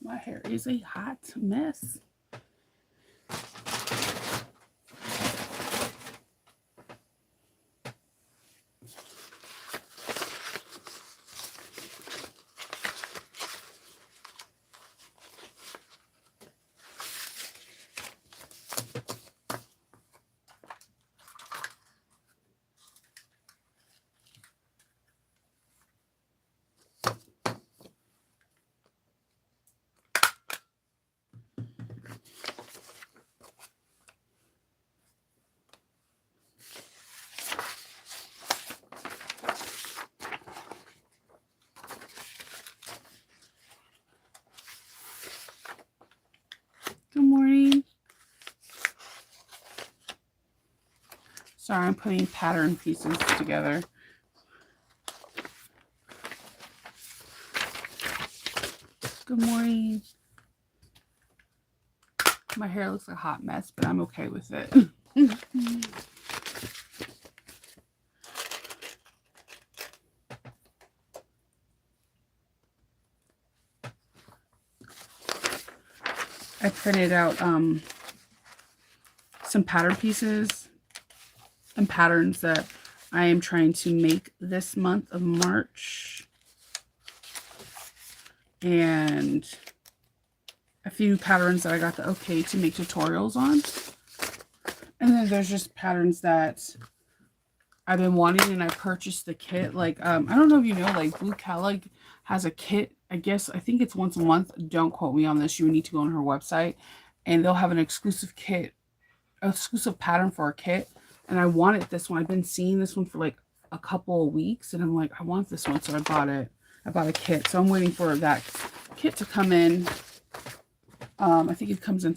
My hair is a hot mess. Good morning. Sorry, I'm putting pattern pieces together. Good morning. My hair looks like a hot mess, but I'm okay with it. I printed out some pattern pieces and patterns that I am trying to make this month of March. And a few patterns that I got the okay to make tutorials on. And then there's just patterns that I've been wanting and I purchased the kit. Like, I don't know if you know, like Blue Calig has a kit. I think it's once a month. Don't quote me on this. You would need to go on her website and they'll have an exclusive kit, exclusive pattern for a kit. And I wanted this one. I've been seeing this one for like a couple of weeks and I'm like, I want this one. So I bought it. I bought a kit. So I'm waiting for that kit to come in. I think it comes in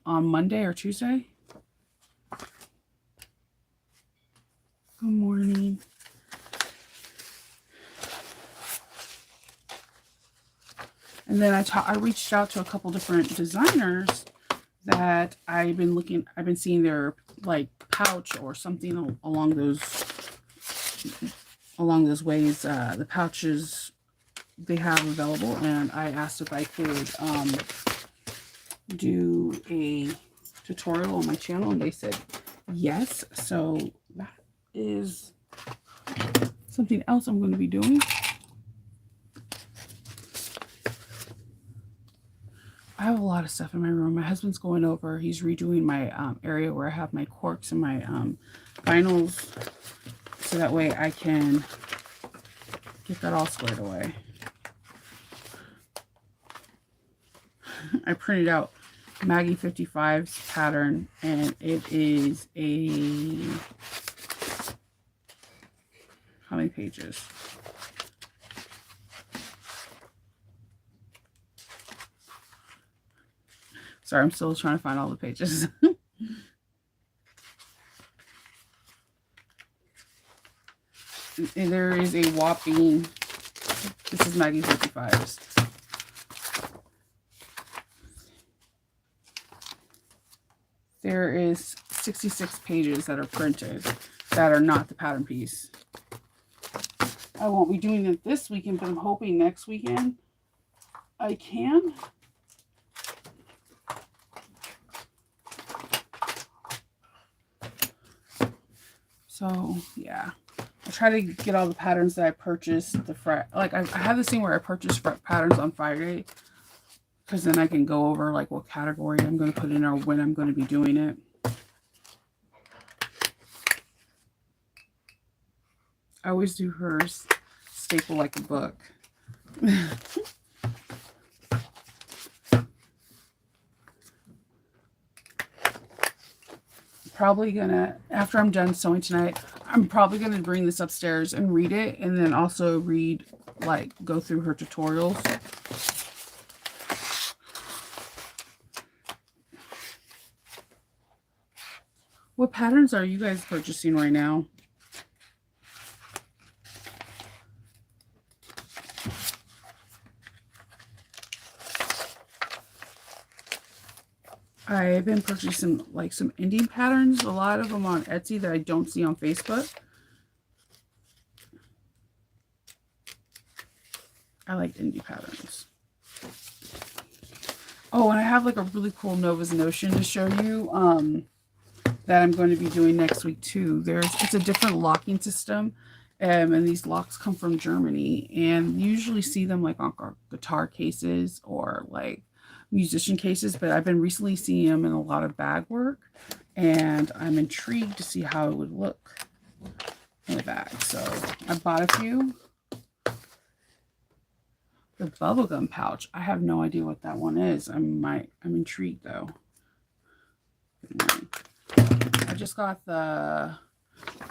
on Monday or Tuesday. Good morning. And then I reached out to a couple different designers that I've been seeing their like pouch or something along those ways. The pouches they have available, and I asked if I could do a tutorial on my channel, and they said yes. So that is something else I'm going to be doing. I have a lot of stuff in my room. My husband's going over. He's redoing my area where I have my corks and my vinyls, so that way I can get that all squared away. I printed out Maggie 55's pattern, and it is how many pages? Sorry, I'm still trying to find all the pages. And there is a whopping, this is Maggie 55's. There is 66 pages that are printed that are not the pattern piece. I won't be doing it this weekend, but I'm hoping next weekend I can. So yeah, I try to get all the patterns that I purchased. I have this thing where I purchase patterns on Friday, because then I can go over like what category I'm going to put in or when I'm going to be doing it. I always do hers staple like a book. Probably gonna, after I'm done sewing tonight, I'm probably gonna bring this upstairs and read it, and then also go through her tutorials. What patterns are you guys purchasing right now? I've been purchasing like some indie patterns, a lot of them on Etsy that I don't see on Facebook. I like indie patterns. Oh, and I have like a really cool Nova's Notion to show you that I'm going to be doing next week too. It's a different locking system, and these locks come from Germany, and you usually see them like on guitar cases or like musician cases, but I've been recently seeing them in a lot of bag work, and I'm intrigued to see how it would look in a bag. So I bought a few. The bubblegum pouch. I have no idea what that one is. I'm intrigued though. I just got the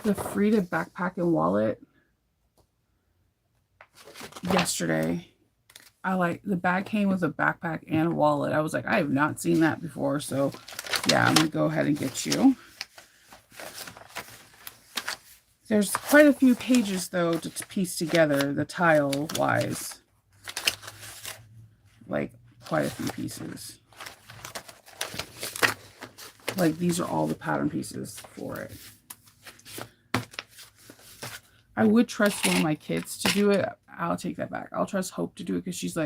Frida backpack and wallet yesterday. I like the bag came with a backpack and a wallet. I was like, I have not seen that before. So yeah, I'm gonna go ahead and get you. There's quite a few pages though to piece together the tile wise. Like quite a few pieces. Like these are all the pattern pieces for it. I would trust one of my kids to do it. I'll take that back. I'll trust Hope to do it because she's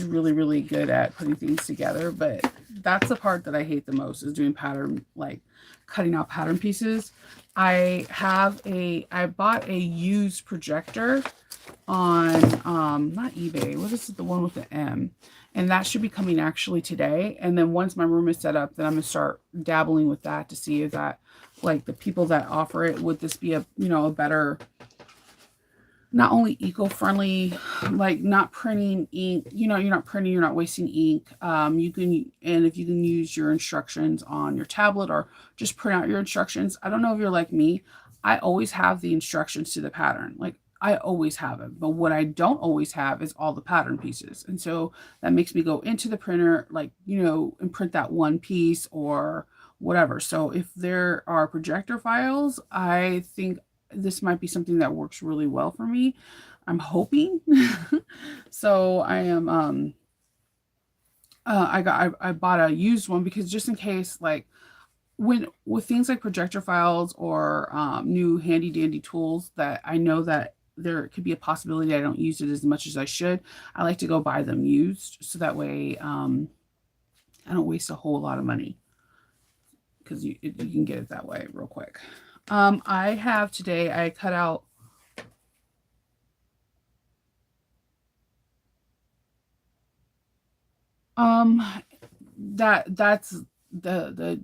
really good at putting things together. But that's the part that I hate the most is doing pattern, like cutting out pattern pieces. I bought a used projector on not eBay. What is it? The one with the M. And that should be coming actually today. And then once my room is set up, then I'm gonna start dabbling with that to see if that, like the people that offer it, would this be a better, not only eco-friendly, like not printing ink, you're not printing, you're not wasting ink. You can, and if you can use your instructions on your tablet or just print out your instructions. I don't know if you're like me. I always have the instructions to the pattern. Like I always have it, but what I don't always have is all the pattern pieces. And so that makes me go into the printer, like, and print that one piece or whatever. So if there are projector files, I think this might be something that works really well for me. I'm hoping. So I am I bought a used one because just in case, like when with things like projector files or new handy dandy tools that I know that there could be a possibility I don't use it as much as I should, I like to go buy them used so that way I don't waste a whole lot of money because you can get it that way real quick. I have today, I cut out um that's the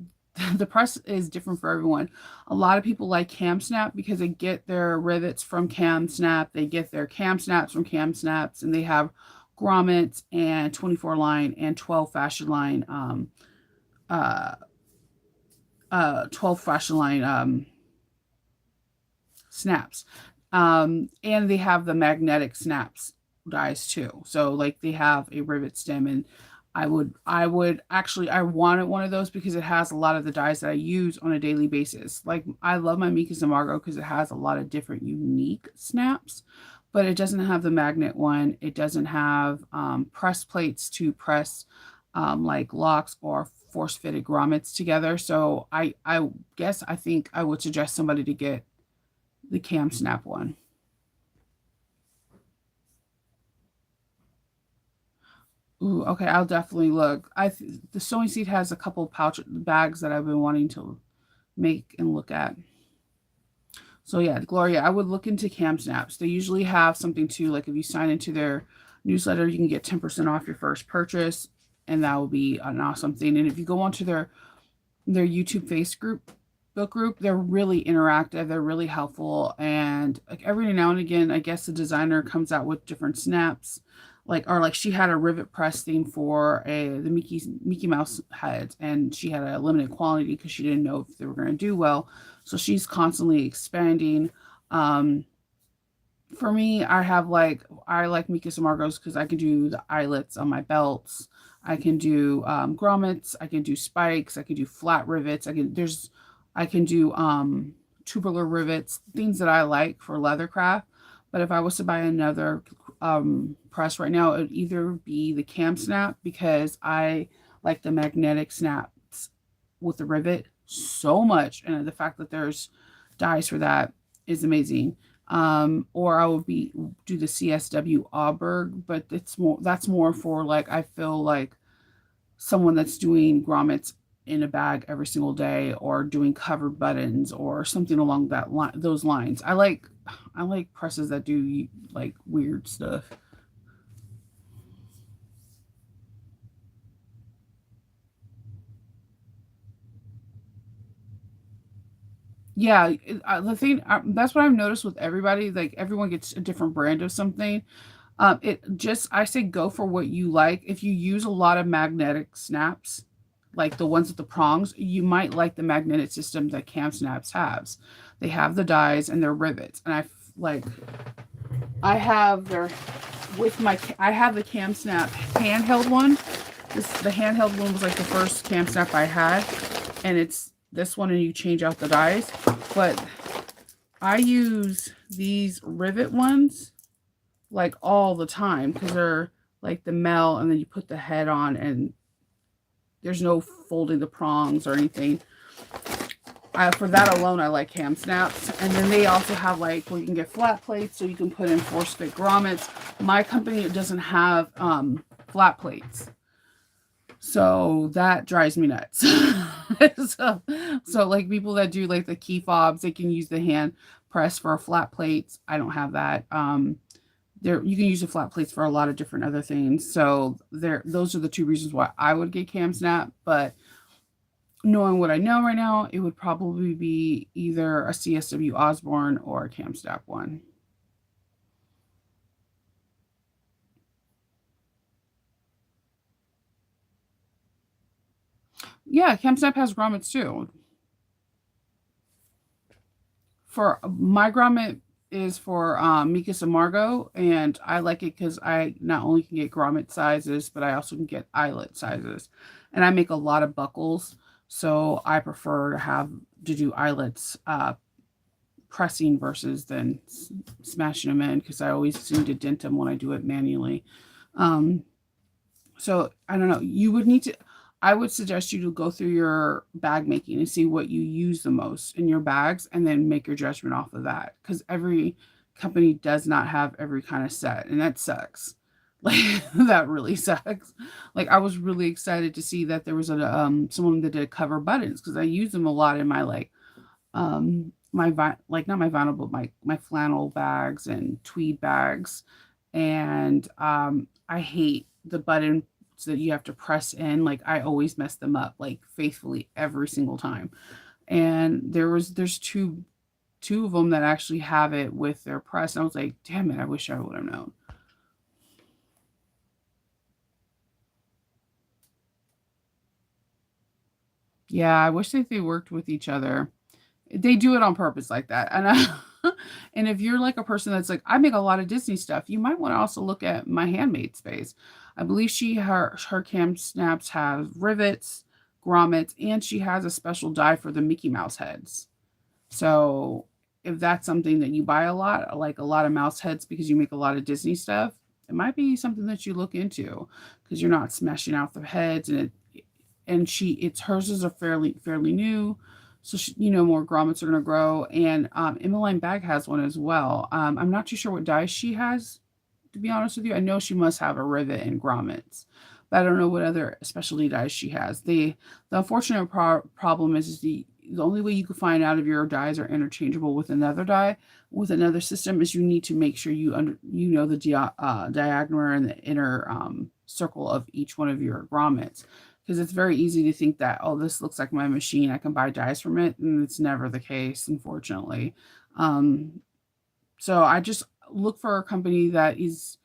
the press is different for everyone. A lot of people like Cam Snap because they get their rivets from Cam Snap, they get their Cam Snaps from Cam Snaps, and they have grommets and 24 line and 12 fashion line uh 12 fashion line snaps. And they have the magnetic snaps dies too. So like they have a rivet stem, and I would actually, I wanted one of those because it has a lot of the dies that I use on a daily basis. Like I love my Mika Zamargo because it has a lot of different unique snaps, but it doesn't have the magnet one. It doesn't have press plates to press like locks or force fitted grommets together. So I guess I think I would suggest somebody to get the Cam Snap one. Ooh, okay, I'll definitely look. The sewing seat has a couple pouch bags that I've been wanting to make and look at. So yeah, Gloria, I would look into Cam Snaps. They usually have something too, like if you sign into their newsletter, you can get 10% off your first purchase, and that will be an awesome thing. And if you go onto their YouTube book group, they're really interactive, they're really helpful, and like every now and again, I guess the designer comes out with different snaps, like she had a rivet press thing for the Mickey Mouse heads, and she had a limited quantity because she didn't know if they were going to do well, so she's constantly expanding. For me, I like Mika Samargos because I can do the eyelets on my belts. I can do grommets. I can do spikes. I can do flat rivets. I can do tubular rivets, things that I like for leathercraft. But if I was to buy another press right now, it would either be the Cam Snap because I like the magnetic snaps with the rivet so much, and the fact that there's dies for that is amazing. Or I would do the CSW Auberg, but that's more for like, I feel like someone that's doing grommets in a bag every single day, or doing covered buttons or something along those lines. I like presses that do like weird stuff. Yeah, the thing that's what I've noticed with everybody. Like, everyone gets a different brand of something. It just I say go for what you like. If you use a lot of magnetic snaps, like the ones with the prongs, you might like the magnetic system that Cam Snaps has. They have the dies and their rivets, and like I have their I have the Cam Snap handheld one. The handheld one was like the first Cam Snap I had, and it's this one, and you change out the dies. But I use these rivet ones like all the time because they're like the mel, and then you put the head on, and there's no folding the prongs or anything. For that alone, I like Cam Snaps. And then they also have like where you can get flat plates, so you can put in force fit grommets. My company doesn't have flat plates, so that drives me nuts. so like people that do like the key fobs, they can use the hand press for flat plates. I don't have that. There you can use the flat plates for a lot of different other things. So those are the two reasons why I would get Cam Snap. But knowing what I know right now, it would probably be either a CSW Osborne or a Cam Snap one. Yeah, Cam Snap has grommets too. For my grommet is for Mikas and Margot, and I like it because I not only can get grommet sizes, but I also can get eyelet sizes. And I make a lot of buckles, so I prefer to do eyelets pressing versus then smashing them in, because I always seem to dent them when I do it manually. Um, so I don't know. I would suggest you to go through your bag making and see what you use the most in your bags, and then make your judgment off of that. Because every company does not have every kind of set, and that sucks. Like, that really sucks. Like, I was really excited to see that there was someone that did cover buttons, because I use them a lot in my like not my vinyl, but my flannel bags and tweed bags. And I hate the buttons that you have to press in. Like, I always mess them up, like, faithfully every single time. And there's two of them that actually have it with their press, and I was like, damn it, I wish I would have known. Yeah, I wish that they worked with each other. They do it on purpose like that. And if you're like a person that's like, I make a lot of Disney stuff, you might want to also look at my handmade space. I believe her Cam Snaps have rivets, grommets, and she has a special die for the Mickey Mouse heads. So if that's something that you buy a lot, like a lot of mouse heads, because you make a lot of Disney stuff, it might be something that you look into, because you're not smashing out the heads. And it's hers is a fairly new, so more grommets are going to grow. And Emmeline Bag has one as well. I'm not too sure what dies she has, to be honest with you. I know she must have a rivet and grommets, but I don't know what other specialty dies she has. The unfortunate problem is the only way you can find out if your dies are interchangeable with another die with another system is you need to make sure you know the diagonal and the inner circle of each one of your grommets, because it's very easy to think that, oh, this looks like my machine, I can buy dies from it, and it's never the case, unfortunately. Um, so I just look for a company that is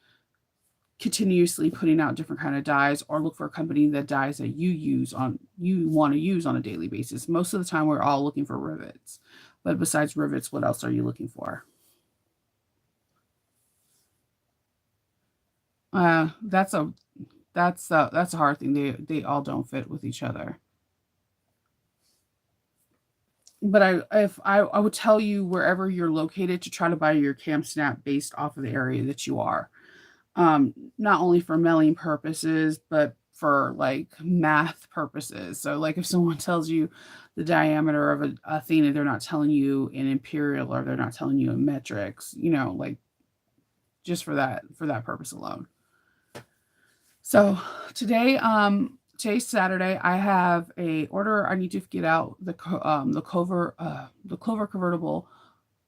continuously putting out different kind of dies, or look for a company that dies that you want to use on a daily basis. Most of the time we're all looking for rivets, but besides rivets, what else are you looking for? That's a hard thing. They all don't fit with each other. But I would tell you, wherever you're located, to try to buy your Cam Snap based off of the area that you are. Not only for mailing purposes, but for like math purposes. So like if someone tells you the diameter of a thing and they're not telling you in imperial or they're not telling you in metrics, you know, like just for that purpose alone. So today's Saturday. I have a order. I need to get out the Clover convertible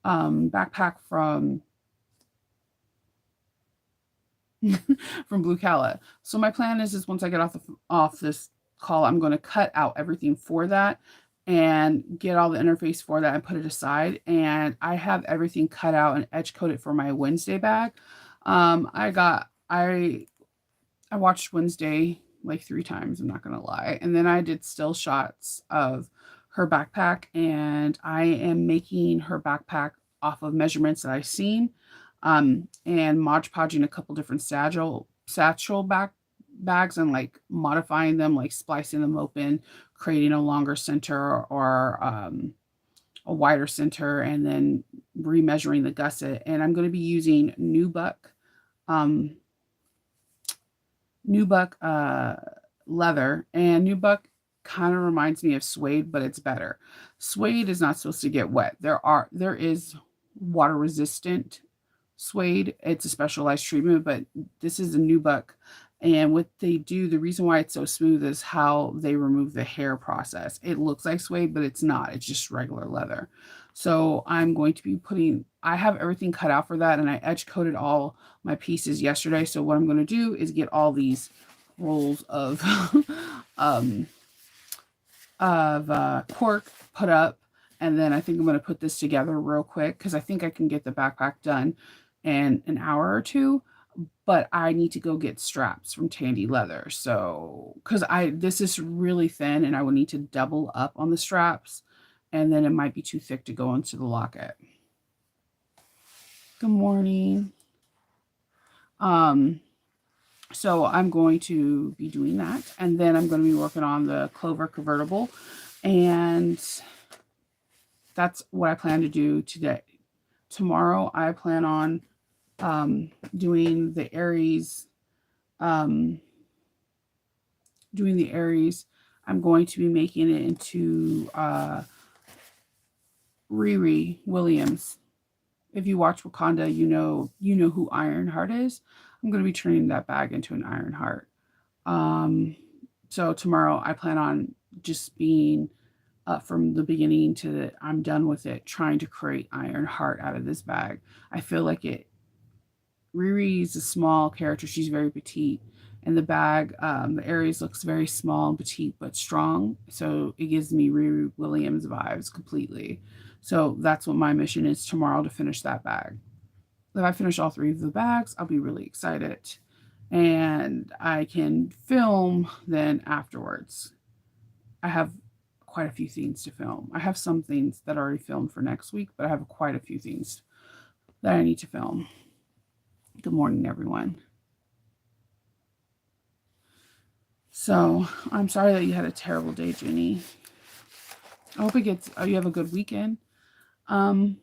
backpack from from Blue Cala. So my plan is once I get off this call, I'm going to cut out everything for that and get all the interface for that and put it aside. And I have everything cut out and edge coated for my Wednesday bag. I watched Wednesday like 3 times, I'm not going to lie. And then I did still shots of her backpack, and I am making her backpack off of measurements that I've seen, and Mod Podging a couple different satchel bags and like modifying them, like splicing them open, creating a longer center or a wider center, and then remeasuring the gusset. And I'm going to be using Nubuck leather, and Nubuck kind of reminds me of suede, but it's better. Suede is not supposed to get wet. There is water resistant suede. It's a specialized treatment, but this is a Nubuck. And what they do, the reason why it's so smooth is how they remove the hair process. It looks like suede, but it's not. It's just regular leather. So I'm going to be I have everything cut out for that, and I edge coated all my pieces yesterday. So what I'm going to do is get all these rolls of cork put up, and then I think I'm going to put this together real quick because I think I can get the backpack done in an hour or two. But I need to go get straps from Tandy Leather. So, because this is really thin and I would need to double up on the straps, and then it might be too thick to go into the locket. Good morning. So I'm going to be doing that, and then I'm going to be working on the Clover convertible, and that's what I plan to do today. Tomorrow I plan on doing the Aries. I'm going to be making it into Riri Williams. If you watch Wakanda, you know who Ironheart is. I'm going to be turning that bag into an Ironheart. So tomorrow I plan on just being from the beginning to I'm done with it, trying to create Ironheart out of this bag. I feel like Riri is a small character. She's very petite. And the bag, the Aries looks very small and petite, but strong. So it gives me Riri Williams vibes completely. So that's what my mission is tomorrow, to finish that bag. If I finish all 3 of the bags, I'll be really excited. And I can film then afterwards. I have quite a few things to film. I have some things that are already filmed for next week, but I have quite a few things that I need to film. Good morning, everyone. So I'm sorry that you had a terrible day, Jenny. I hope you have a good weekend. I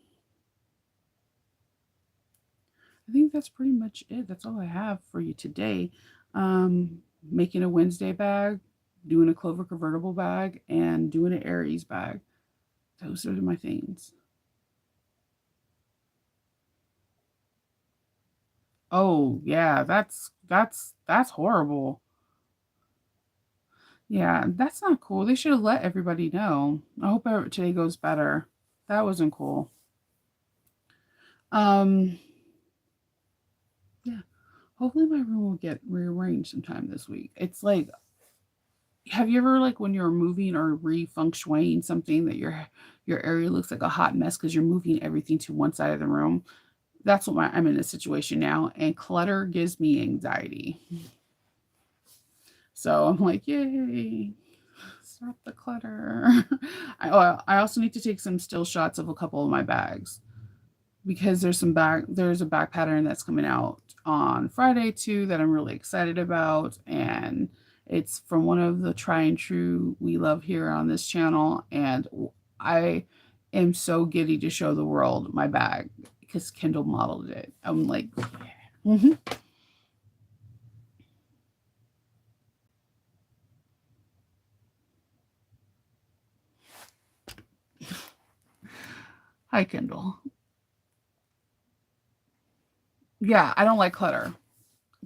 think that's pretty much it. That's all I have for you today. Making a Wednesday bag, doing a Clover convertible bag, and doing an Aries bag. Those are my things. Oh, yeah, that's horrible. Yeah, that's not cool. They should have let everybody know. I hope today goes better. That wasn't cool. Yeah. Hopefully my room will get rearranged sometime this week. It's like, have you ever, like, when you're moving or feng shuiing something, that your area looks like a hot mess because you're moving everything to one side of the room? That's what I'm in a situation now, and clutter gives me anxiety. So I'm like, yay, stop the clutter. I also need to take some still shots of a couple of my bags, because there's a back pattern that's coming out on Friday too that I'm really excited about, and it's from one of the try and true we love here on this channel, and I am so giddy to show the world my bag because Kendall modeled it. I'm like, yeah. Hi, Kindle. Yeah, I don't like clutter.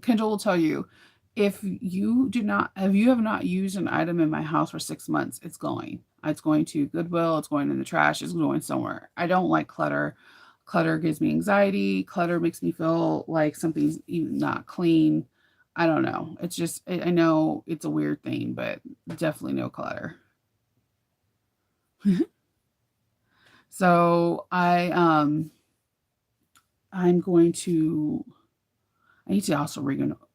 Kindle will tell you if you have not used an item in my house for 6 months, it's going. It's going to Goodwill, it's going in the trash, it's going somewhere. I don't like clutter. Clutter gives me anxiety. Clutter makes me feel like something's even not clean. I don't know. It's just I know it's a weird thing, but definitely no clutter. So I'm going to I need to also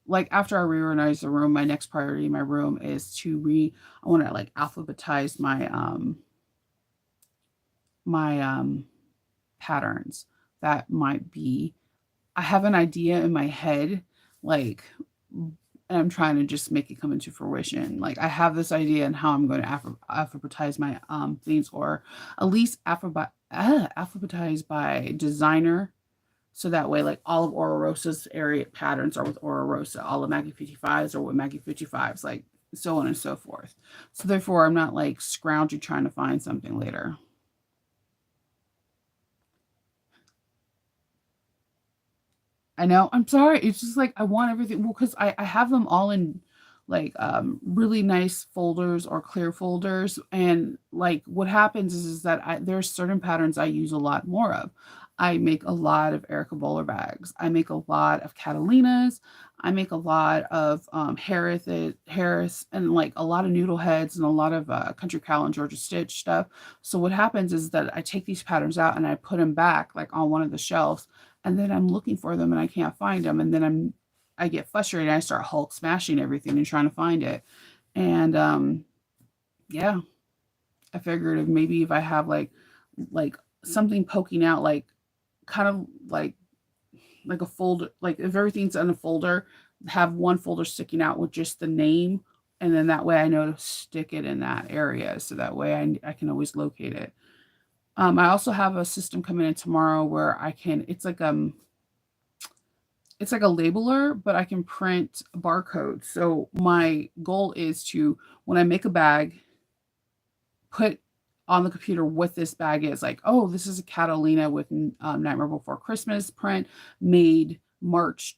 like after I reorganize the room, my next priority in my room is I want to like alphabetize my patterns that might be I have an idea in my head, like, and I'm trying to just make it come into fruition. Like I have this idea and how I'm going to alphabetize my things, or at least alphabetize by designer. So that way, like all of Ora Rosa's area patterns are with Ora Rosa, all of Maggie 55s are with Maggie 55s, like so on and so forth. So therefore, I'm not like scrounging trying to find something later. I know. I'm sorry. It's just like I want everything. Well, because I have them all in like really nice folders or clear folders. And like what happens is that there's certain patterns I use a lot more of. I make a lot of Erica Bowler bags. I make a lot of Catalinas. I make a lot of Harris and like a lot of noodle heads and a lot of Country Cow and Georgia Stitch stuff. So what happens is that I take these patterns out and I put them back like on one of the shelves, and then I'm looking for them and I can't find them, and then I get frustrated and I start Hulk smashing everything and trying to find it. And yeah, I figured if maybe if I have like something poking out, like kind of like a folder, like if everything's in a folder, have one folder sticking out with just the name, and then that way I know to stick it in that area, so that way I can always locate it. I also have a system coming in tomorrow where I can it's like a labeler, but I can print barcodes. So my goal is to, when I make a bag, put on the computer what this bag is. Like, oh, this is a Catalina with Nightmare Before Christmas print, made March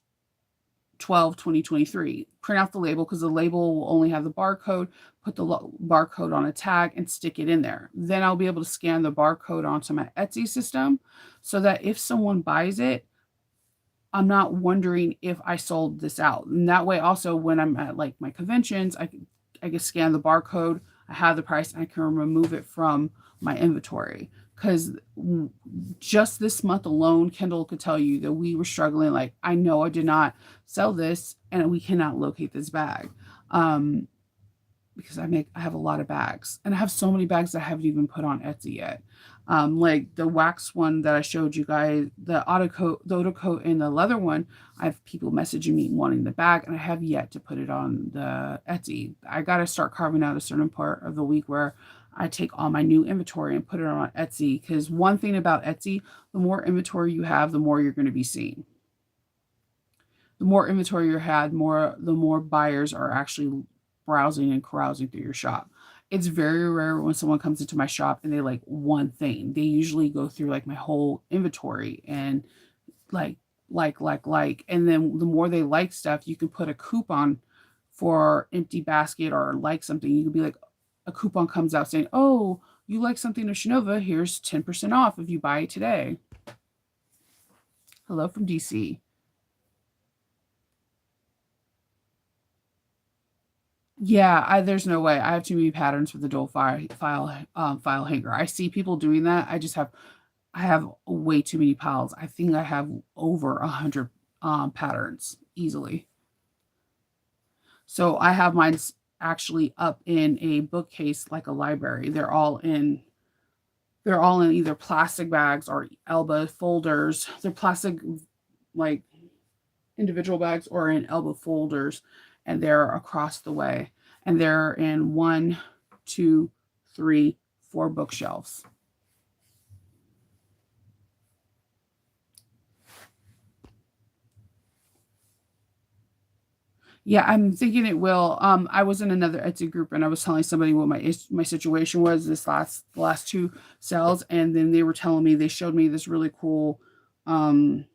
12, 2023. Print out the label because the label will only have the barcode, put the barcode on a tag and stick it in there. Then I'll be able to scan the barcode onto my Etsy system so that if someone buys it, I'm not wondering if I sold this out. And that way also when I'm at like my conventions, I can scan the barcode, I have the price, and I can remove it from my inventory. Because just this month alone, Kendall could tell you that we were struggling. Like, I know I did not sell this and we cannot locate this bag. Um, because I have a lot of bags, and I have so many bags that I haven't even put on Etsy yet. Like the wax one that I showed you guys, the auto coat and the leather one, I have people messaging me wanting the bag, and I have yet to put it on the Etsy. I got to start carving out a certain part of the week where I take all my new inventory and put it on Etsy. Because one thing about Etsy, the more inventory you have, the more you're going to be seen. The more inventory you had, the more buyers are actually browsing and carousing through your shop. It's very rare when someone comes into my shop and they like one thing. They usually go through like my whole inventory and like and then the more they like stuff, you can put a coupon for empty basket or like something. You could be like, a coupon comes out saying, "Oh, you like something of Shinova? Here's 10% off if you buy it today." Hello from DC. Yeah, there's no way. I have too many patterns for the dual file hanger. I see people doing that. I have way too many piles. I think I have over 100 patterns easily. So I have mine actually up in a bookcase like a library. They're all in either plastic bags or Elba folders. They're plastic like individual bags or in Elba folders, and they're across the way. And they're in one, two, three, four bookshelves. Yeah, I'm thinking it will. I was in another Etsy group and I was telling somebody what my situation was this last two sales, and then they were telling me they showed me this really cool um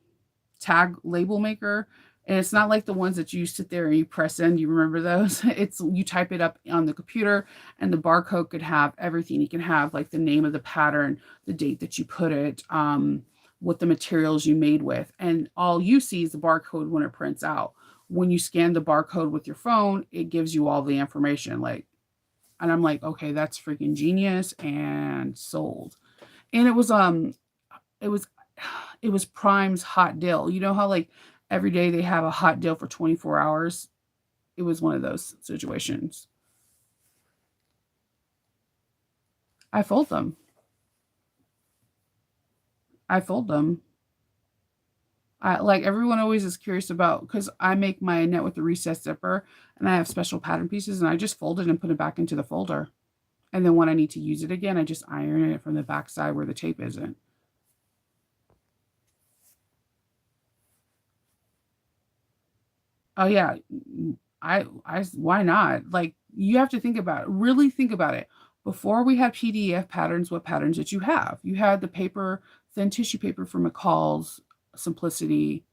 tag label maker. And it's not like the ones that you sit there and you press in. You remember those? It's you type it up on the computer and the barcode could have everything. You can have like the name of the pattern, the date that you put it, what the materials you made with. And all you see is the barcode when it prints out. When you scan the barcode with your phone, it gives you all the information. Like, and I'm like, okay, that's freaking genius and sold. And it was it was Prime's hot deal. You know how like every day they have a hot deal for 24 hours? It was one of those situations. I fold them. I fold them. I like everyone always is curious about because I make my net with the recessed zipper and I have special pattern pieces and I just fold it and put it back into the folder. And then when I need to use it again, I just iron it from the back side where the tape isn't. Oh yeah, why not? Like you have to think about it. Really think about it. Before we had PDF patterns, what patterns did you have? You had the paper, thin tissue paper from McCall's, Simplicity,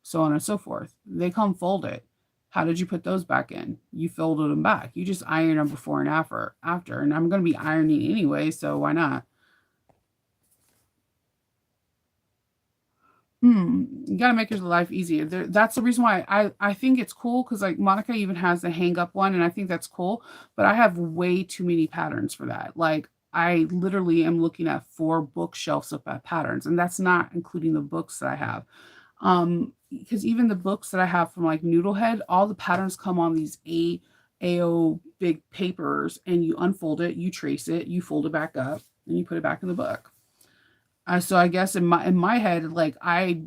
so on and so forth. They come folded. How did you put those back in? You folded them back. You just iron them before and after. And I'm going to be ironing anyway, so why not? You gotta make your life easier. That's the reason why I think it's cool because like Monica even has the hang up one, and I think that's cool. But I have way too many patterns for that. Like I literally am looking at 4 bookshelves of patterns, and that's not including the books that I have. Because even the books that I have from like Noodlehead, all the patterns come on these AO big papers, and you unfold it, you trace it, you fold it back up, and you put it back in the book. So I guess in my head, like I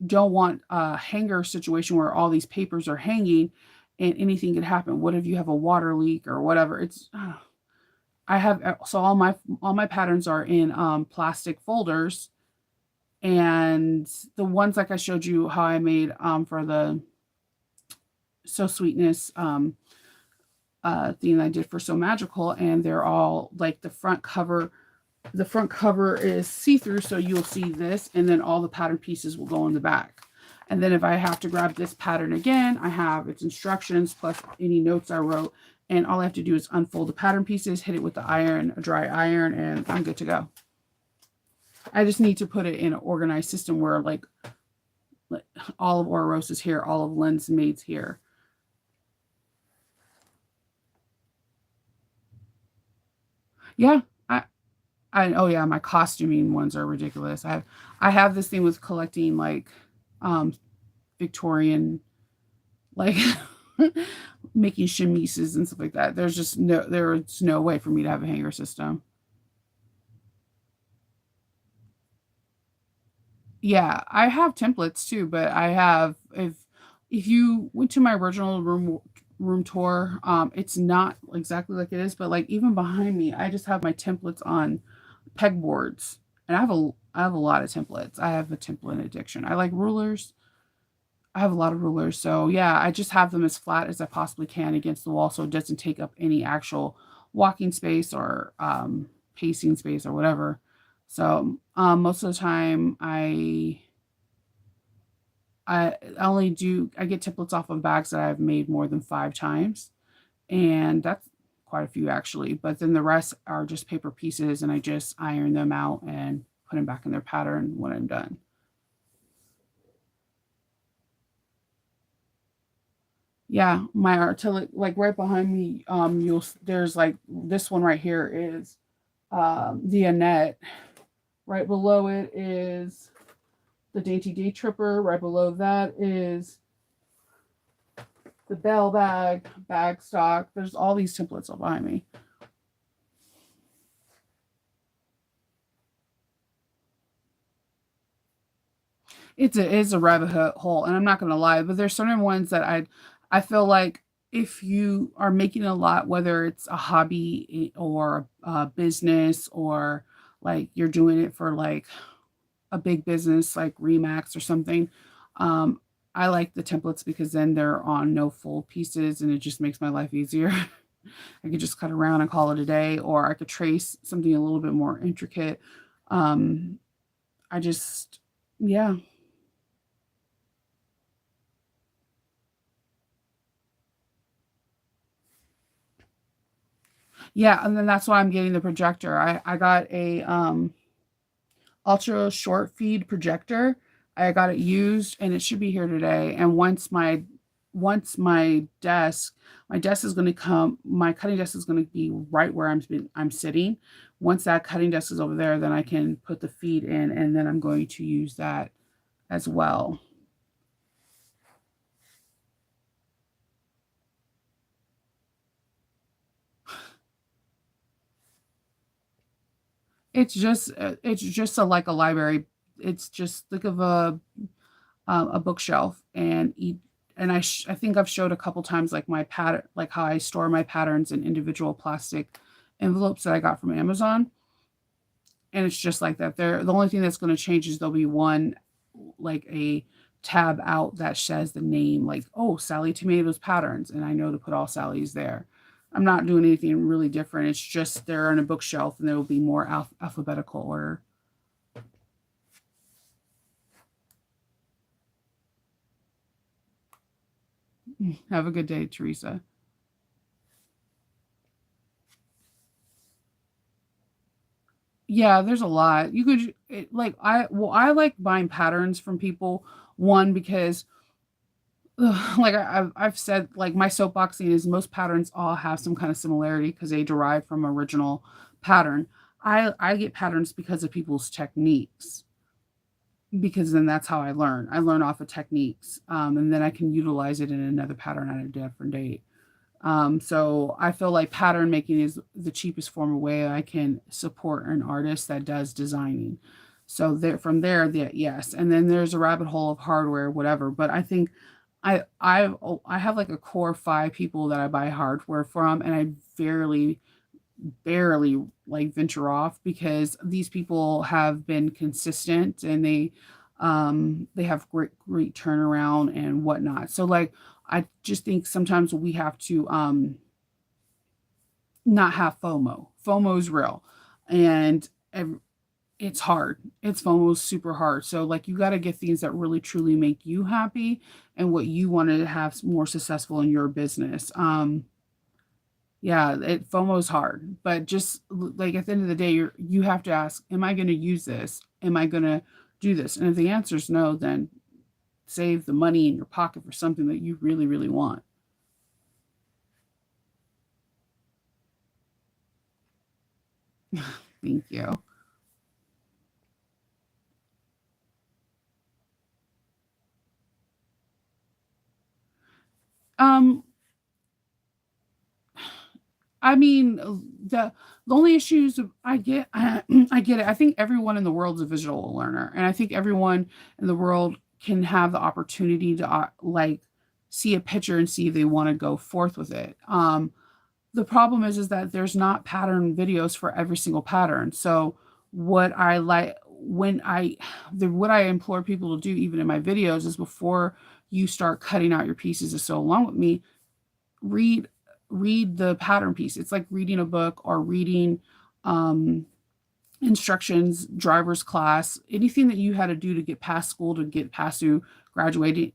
don't want a hanger situation where all these papers are hanging and anything could happen. What if you have a water leak or whatever? It's I have so all my patterns are in plastic folders, and the ones like I showed you how I made for the So Sweetness thing I did for So Magical, and they're all like the front cover is see-through, so you'll see this, and then all the pattern pieces will go in the back. And then if I have to grab this pattern again, I have its instructions plus any notes I wrote, and all I have to do is unfold the pattern pieces, hit it with the iron, a dry iron, and I'm good to go. I just need to put it in an organized system where like all of Oros is here, all of Lens Maid's here. Yeah, oh yeah, my costuming ones are ridiculous. I have this thing with collecting like um Victorian like making chemises and stuff like that. There's no way for me to have a hanger system. Yeah, I have templates too, but I have if you went to my original room tour, it's not exactly like it is, but like even behind me, I just have my templates on pegboards. And I have a lot of templates. I have a template addiction. I like rulers. I have a lot of rulers. So yeah, I just have them as flat as I possibly can against the wall so it doesn't take up any actual walking space or pacing space or whatever. So most of the time I get templates off of bags that I've made more than 5 times. And that's quite a few actually. But then the rest are just paper pieces and I just iron them out and put them back in their pattern when I'm done. Yeah, my artillery, like right behind me, there's like this one right here is the Annette. Right below it is the Dainty Day Tripper. Right below that is the Bell bag stock. There's all these templates all behind me. It's a rabbit hole, and I'm not gonna lie, but there's certain ones that I feel like if you are making a lot, whether it's a hobby or a business or like you're doing it for like a big business like Remax or something, I like the templates because then they're on no fold pieces and it just makes my life easier. I could just cut around and call it a day, or I could trace something a little bit more intricate. Um, I just, yeah. Yeah, and then that's why I'm getting the projector. I got a ultra short feed projector. I got it used and it should be here today. And once my desk is going to come, my cutting desk is going to be right where I'm sitting. Once that cutting desk is over there, then I can put the feed in and then I'm going to use that as well. It's just a like a library. It's just think of a bookshelf and eat. And I think I've showed a couple times like my pattern, like how I store my patterns in individual plastic envelopes that I got from Amazon. And it's just like that. There, the only thing that's going to change is there'll be one like a tab out that says the name, like, oh, Sally Tomatoes patterns, and I know to put all Sally's there. I'm not doing anything really different. It's just they're on a bookshelf and there will be more alphabetical order. Have a good day, Teresa. Yeah, there's a lot. You could like I like buying patterns from people. One because like I've said, like my soapboxing is most patterns all have some kind of similarity because they derive from original pattern. I get patterns because of people's techniques because then that's how I learn. I learn off of techniques, and then I can utilize it in another pattern at a different date. So I feel like pattern making is the cheapest form of way I can support an artist that does designing. So there, from there, yes, and then there's a rabbit hole of hardware, whatever. But I think I have like a core five people that I buy hardware from, and I barely like venture off because these people have been consistent and they have great turnaround and whatnot. So like I just think sometimes we have to not have FOMO. FOMO is real and it's hard. It's FOMO is super hard. So like you got to get things that really truly make you happy and what you want to have more successful in your business. Yeah, FOMO is hard, but just like at the end of the day, you have to ask, am I going to use this? Am I going to do this? And if the answer is no, then save the money in your pocket for something that you really, really want. Thank you. Um, I mean, the only issues I get, I get it. I think everyone in the world is a visual learner, and I think everyone in the world can have the opportunity to like see a picture and see if they want to go forth with it. The problem is that there's not pattern videos for every single pattern. So what I like when what I implore people to do even in my videos is before you start cutting out your pieces to sew along with me, read read the pattern piece. It's like reading a book or reading um instructions, driver's class, anything that you had to do to get past school to get past to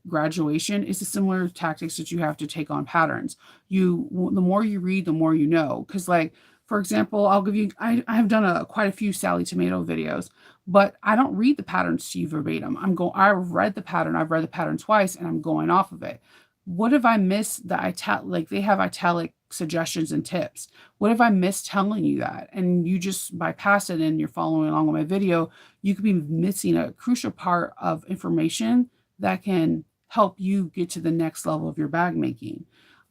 graduation is the similar tactics that you have to take on patterns. The more you read, the more you know. Because like for example, I'll give you I have done quite a few Sally Tomato videos, but I don't read the patterns to you verbatim. I've read the pattern, I've read the pattern twice, and I'm going off of it. What if I miss the italic, like they have italic suggestions and tips? What if I miss telling you that and you just bypass it and you're following along with my video? You could be missing a crucial part of information that can help you get to the next level of your bag making.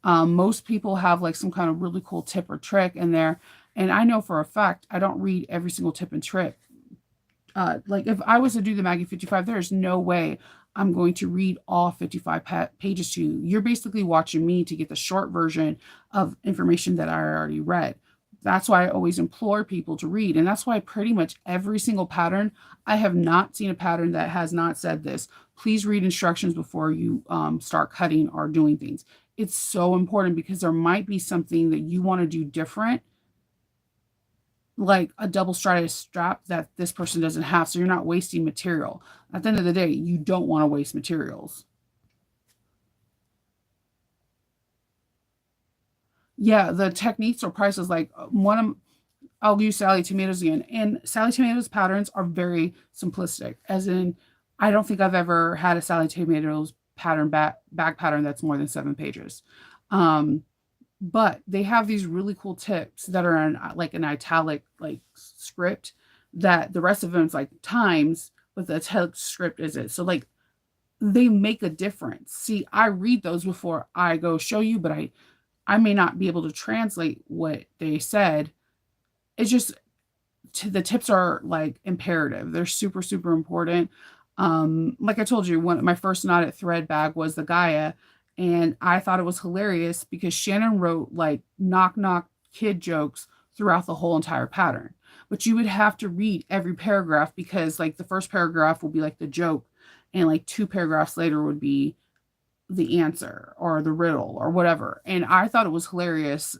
Most people have like some kind of really cool tip or trick in there. And I know for a fact, I don't read every single tip and trick. Like if I was to do the Maggie 55, there's no way I'm going to read all 55 pages to you. You're basically watching me to get the short version of information that I already read. That's why I always implore people to read. And that's why pretty much every single pattern, I have not seen a pattern that has not said this. Please read instructions before you start cutting or doing things. It's so important because there might be something that you want to do different, like a double strided strap that this person doesn't have. So you're not wasting material. At the end of the day, you don't want to waste materials. Yeah, the techniques or prices, like one of I'll use Sally Tomatoes again. And Sally Tomatoes patterns are very simplistic, as in, I don't think I've ever had a Sally Tomatoes pattern back pattern that's more than 7 pages. Um, but they have these really cool tips that are in like an italic like script that the rest of them is like times, but the italic script is it. So like they make a difference. See, I read those before I go show you, but I may not be able to translate what they said. It's just the tips are like imperative. They're super, super important. Like I told you, one my first Not at Thread bag was the Gaia, and I thought it was hilarious because Shannon wrote like knock knock kid jokes throughout the whole entire pattern. But you would have to read every paragraph because like the first paragraph will be like the joke, and like 2 paragraphs later would be the answer or the riddle or whatever. And I thought it was hilarious,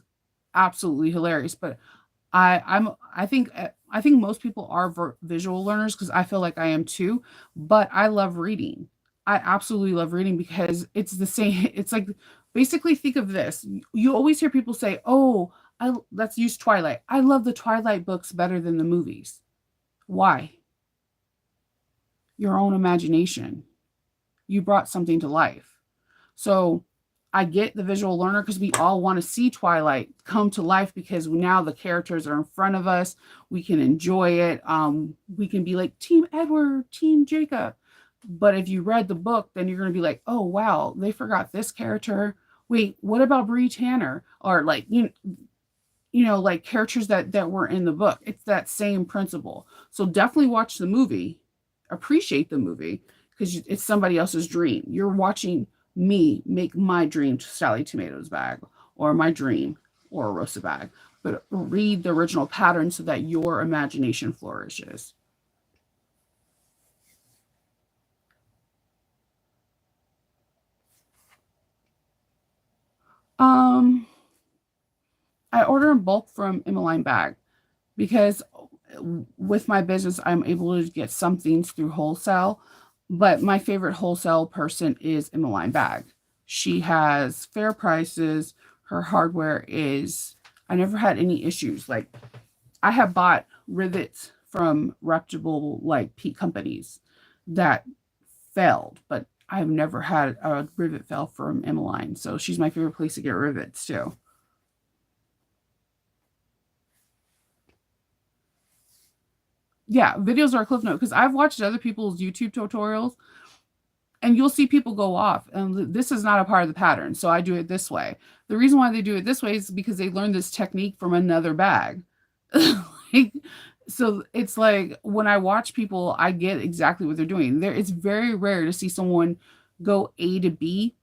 absolutely hilarious. But I think most people are visual learners because I feel like I am too, but I love reading. I absolutely love reading because it's the same. It's like basically think of this. You always hear people say, "Oh, I let's use Twilight. I love the Twilight books better than the movies." Why? Your own imagination. You brought something to life. So I get the visual learner because we all want to see Twilight come to life because now the characters are in front of us. We can enjoy it. We can be like Team Edward, Team Jacob. But if you read the book, then you're going to be like, oh wow, they forgot this character. Wait, what about Bree Tanner? Or like like characters that were in the book. It's that same principle. So definitely watch the movie, appreciate the movie because it's somebody else's dream. You're watching me make my dream Sally Tomatoes bag or my dream or a Rosa bag, but read the original pattern so that your imagination flourishes. Um, I order in bulk from Emmeline Bag because with my business, I'm able to get some things through wholesale, but my favorite wholesale person is Emmeline Bag. She has fair prices. Her hardware is, I never had any issues. Like, I have bought rivets from reputable, like, peak companies that failed, but I've never had a rivet fail from Emmeline. So she's my favorite place to get rivets too. Yeah, videos are a cliff note because I've watched other people's YouTube tutorials and you'll see people go off and this is not a part of the pattern. So I do it this way. The reason why they do it this way is because they learned this technique from another bag. Like, so it's like when I watch people, I get exactly what they're doing. There, it's very rare to see someone go A to B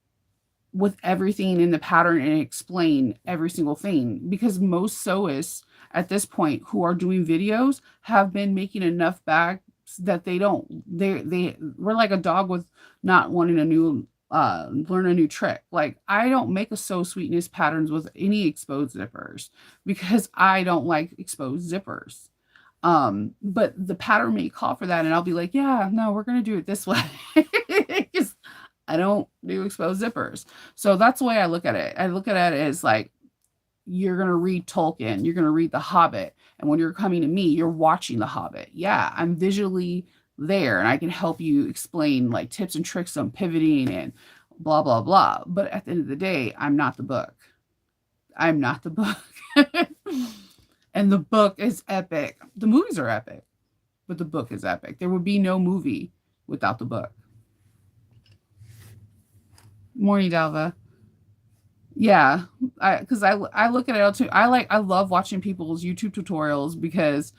with everything in the pattern and explain every single thing because most sewists at this point who are doing videos have been making enough bags that they we're like a dog with not wanting a new learn a new trick. Like I don't make a sew sweetness patterns with any exposed zippers because I don't like exposed zippers. But the pattern may call for that and I'll be like, yeah, no, we're gonna do it this way. Because I don't do exposed zippers. So that's the way I look at it. I look at it as like you're going to read Tolkien, you're going to read The Hobbit, and when you're coming to me, you're watching The Hobbit. Yeah, I'm visually there and I can help you explain like tips and tricks on pivoting and blah blah blah. But at the end of the day, I'm not the book. I'm not the book. And the book is epic. The movies are epic, but the book is epic. There would be no movie without the book. Morning, Dalva. Yeah, I look at it too. I love watching people's YouTube tutorials because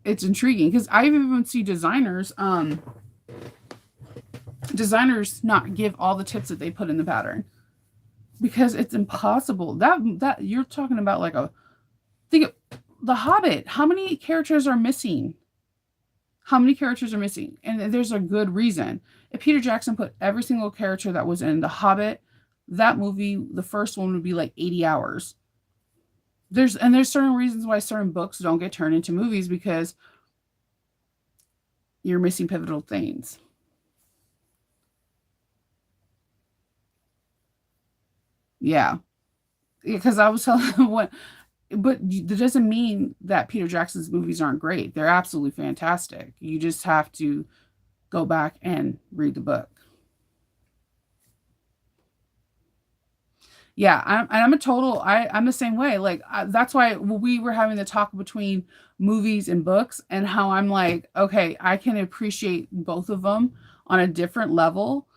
it's intriguing. Because I even see designers not give all the tips that they put in the pattern because it's impossible. That you're talking about like Think of The Hobbit. How many characters are missing? How many characters are missing? And there's a good reason. If Peter Jackson put every single character that was in The Hobbit, that movie, the first one would be like 80 hours. There's certain reasons why certain books don't get turned into movies, because you're missing pivotal things. Yeah. Because I was telling what, but that doesn't mean that Peter Jackson's movies aren't great. They're absolutely fantastic. You just have to go back and read the book. Yeah, I'm the same way. Like, that's why we were having the talk between movies and books, and how I'm like, okay, I can appreciate both of them on a different level.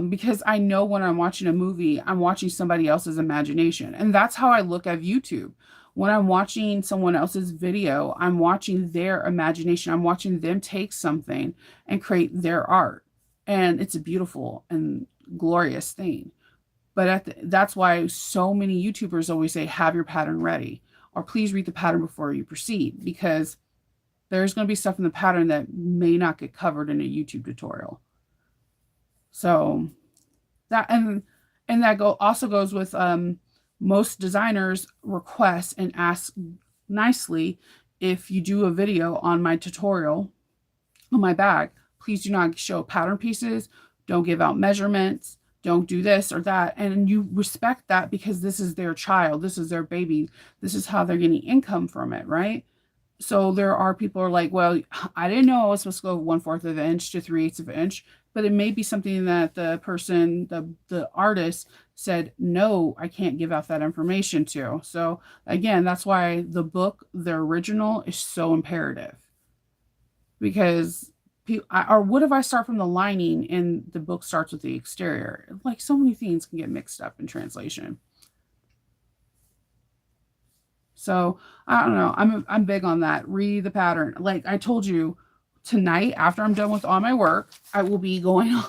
Because I know when I'm watching a movie, I'm watching somebody else's imagination. And that's how I look at YouTube. When I'm watching someone else's video, I'm watching their imagination. I'm watching them take something and create their art. And it's a beautiful and glorious thing. But that's why so many YouTubers always say, have your pattern ready, or please read the pattern before you proceed, because there's going to be stuff in the pattern that may not get covered in a YouTube tutorial. So that and that also goes with most designers request and ask nicely, if you do a video on my tutorial on my bag, please do not show pattern pieces, don't give out measurements, don't do this or that. And you respect that, because this is their child, this is their baby, this is how they're getting income from it, right? So there are people who are like, well, I didn't know I was supposed to go 1/4 of an inch to 3/8 of an inch, but it may be something that the person, the artist said, no, I can't give out that information to. So again, that's why the book, the original, is so imperative, because or what if I start from the lining and the book starts with the exterior? Like, so many things can get mixed up in translation. So I don't know. I'm big on that. Read the pattern. Like I told you, tonight after I'm done with all my work, I will be going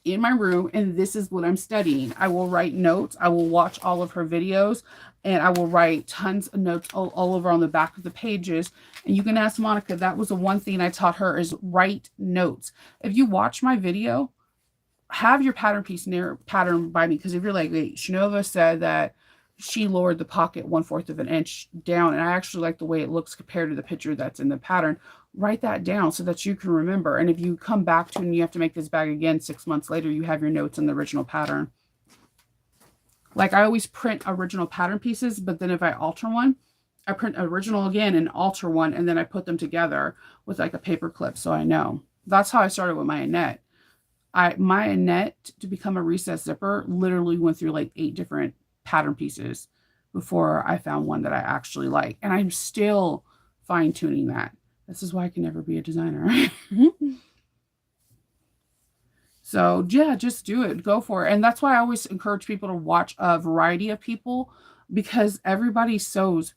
in my room, and this is what I'm studying. I will write notes. I will watch all of her videos, and I will write tons of notes all over on the back of the pages. And you can ask Monica. That was the one thing I taught her, is write notes. If you watch my video, have your pattern piece near pattern by me, because if you're like, wait, Shanova said that she lowered the pocket 1/4 of an inch down, and I actually like the way it looks compared to the picture that's in the pattern. Write that down so that you can remember. And if you come back to it and you have to make this bag again 6 months later, you have your notes in the original pattern. Like, I always print original pattern pieces, but then if I alter one, I print original again and alter one, and then I put them together with like a paper clip, so I know. That's how I started with my Annette. My Annette, to become a recessed zipper, literally went through like 8 different pattern pieces before I found one that I actually like. And I'm still fine tuning that. This is why I can never be a designer. So yeah, just do it. Go for it. And that's why I always encourage people to watch a variety of people, because everybody sews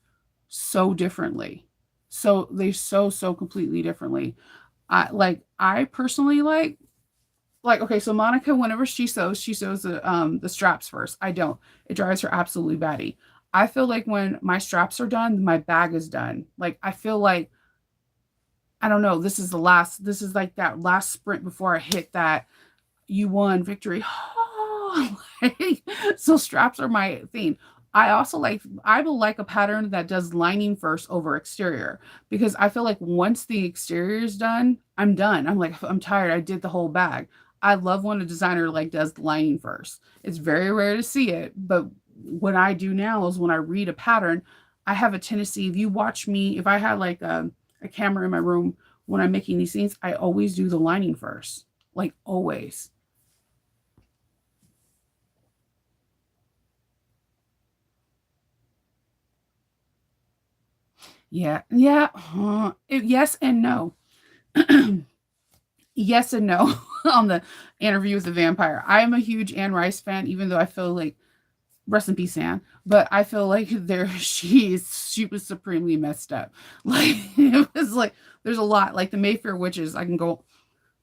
so differently. So they sew completely differently. I personally like, okay, so Monica, whenever she sews the straps first. I don't. It drives her absolutely batty. I feel like when my straps are done, my bag is done. Like, I feel like, I don't know, this is like that last sprint before I hit that you won victory. Like, so straps are my thing. I will like a pattern that does lining first over exterior, because I feel like once the exterior is done, I'm done. I'm like, I'm tired. I did the whole bag. I love when a designer like does the lining first. It's very rare to see it, but what I do now is when I read a pattern, I have a tendency, if you watch me, if I had like a camera in my room when I'm making these things, I always do the lining first, like always. Yeah, yeah. Yes and no. Yes and no on the Interview with the Vampire. I am a huge Anne Rice fan, even though I feel like, rest in peace, Anne. But I feel like she was supremely messed up. Like, it was like, there's a lot, like the Mayfair witches. I can go.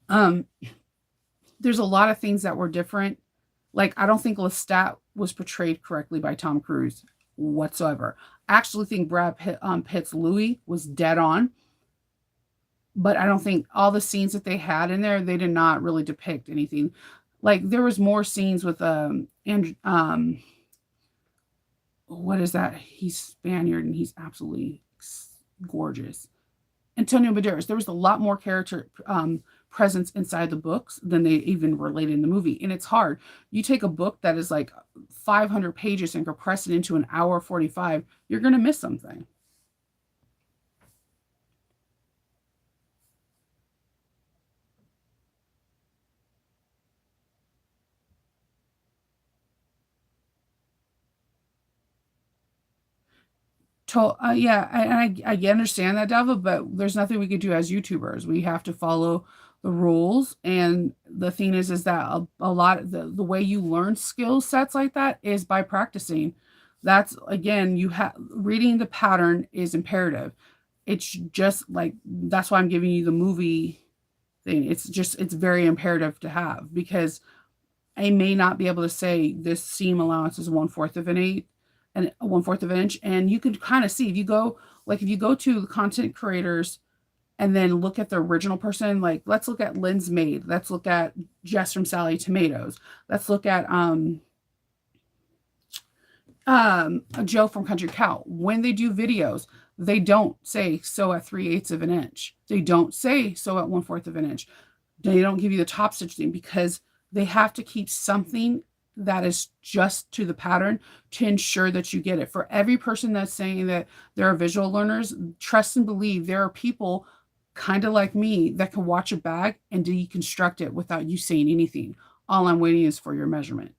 Um, there's a lot of things that were different. Like, I don't think Lestat was portrayed correctly by Tom Cruise. whatsoever. I actually think Pitt's Louis was dead on, but I don't think all the scenes that they had in there, they did not really depict anything. Like there was more scenes with and what is that? He's Spaniard and he's absolutely gorgeous. Antonio Banderas. There was a lot more character presence inside the books than they even related in the movie, and it's hard. You take a book that is like 500 pages and compress it into an hour 45, you're going to miss something. Yeah, I understand that, Dava, but there's nothing we could do as YouTubers. We have to follow the rules, and the thing is that a lot of the way you learn skill sets like that is by practicing. That's again, you have reading the pattern is imperative. It's just like that's why I'm giving you the movie thing. It's very imperative to have because I may not be able to say this seam allowance is 1/4 of an eighth and 1/4 of an inch. And you can kind of see if you go to the content creators and then look at the original person, like let's look at Lynn's Maid, let's look at Jess from Sally Tomatoes, let's look at Joe from Country Cow. When they do videos, they don't say sew at 3/8 of an inch. They don't say sew at 1/4 of an inch. They don't give you the top stitch thing because they have to keep something that is just to the pattern to ensure that you get it. For every person that's saying that there are visual learners, trust and believe there are people kind of like me that can watch a bag and deconstruct it without you saying anything. All I'm waiting is for your measurement.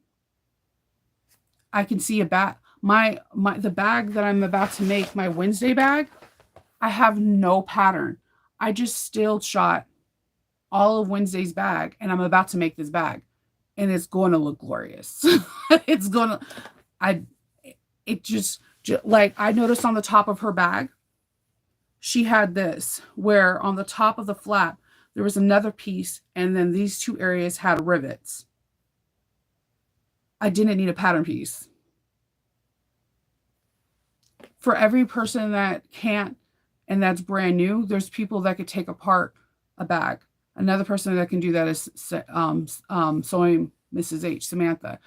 I can see a bag. The bag that I'm about to make, my Wednesday bag, I have no pattern. I just still shot all of Wednesday's bag and I'm about to make this bag and it's going to look glorious. It's going to, I, it just, like I noticed on the top of her bag, she had this where on the top of the flap, there was another piece and then these two areas had rivets. I didn't need a pattern piece. For every person that can't and that's brand new, there's people that could take apart a bag. Another person that can do that is sewing Mrs. H, Samantha.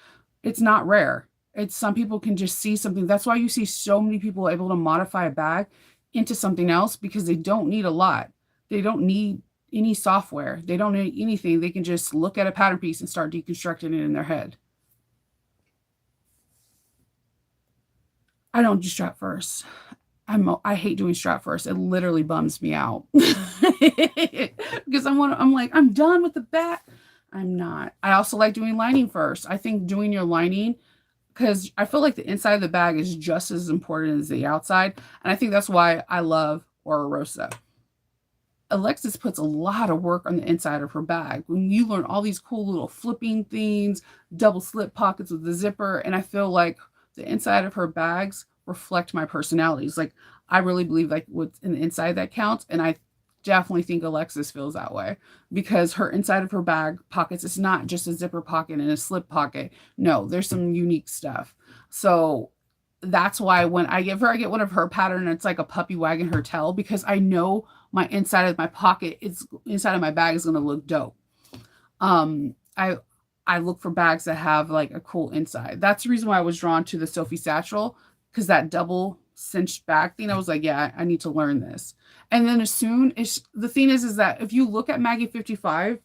It's not rare. It's some people can just see something. That's why you see so many people able to modify a bag into something else because they don't need a lot. They don't need any software. They don't need anything. They can just look at a pattern piece and start deconstructing it in their head. I don't do strap first. I hate doing strap first. It literally bums me out because I'm like I'm done with the back. I'm not. I also like doing lining first. I think doing your lining because I feel like the inside of the bag is just as important as the outside, and I think that's why I love Ora Rosa. Alexis puts a lot of work on the inside of her bag. When you learn all these cool little flipping things, double slip pockets with the zipper, and I feel like the inside of her bags reflect my personalities. Like I really believe like what's in the inside that counts, and I definitely think Alexis feels that way because her inside of her bag pockets is not just a zipper pocket and a slip pocket. No, there's some unique stuff. So that's why when I get one of her pattern, it's like a puppy wagging her tail because I know my inside of my pocket is inside of my bag is going to look dope. I look for bags that have like a cool inside. That's the reason why I was drawn to the Sophie Satchel because that double cinched back thing. I was like, yeah, I need to learn this. And then as soon as the thing is that if you look at Maggie 55,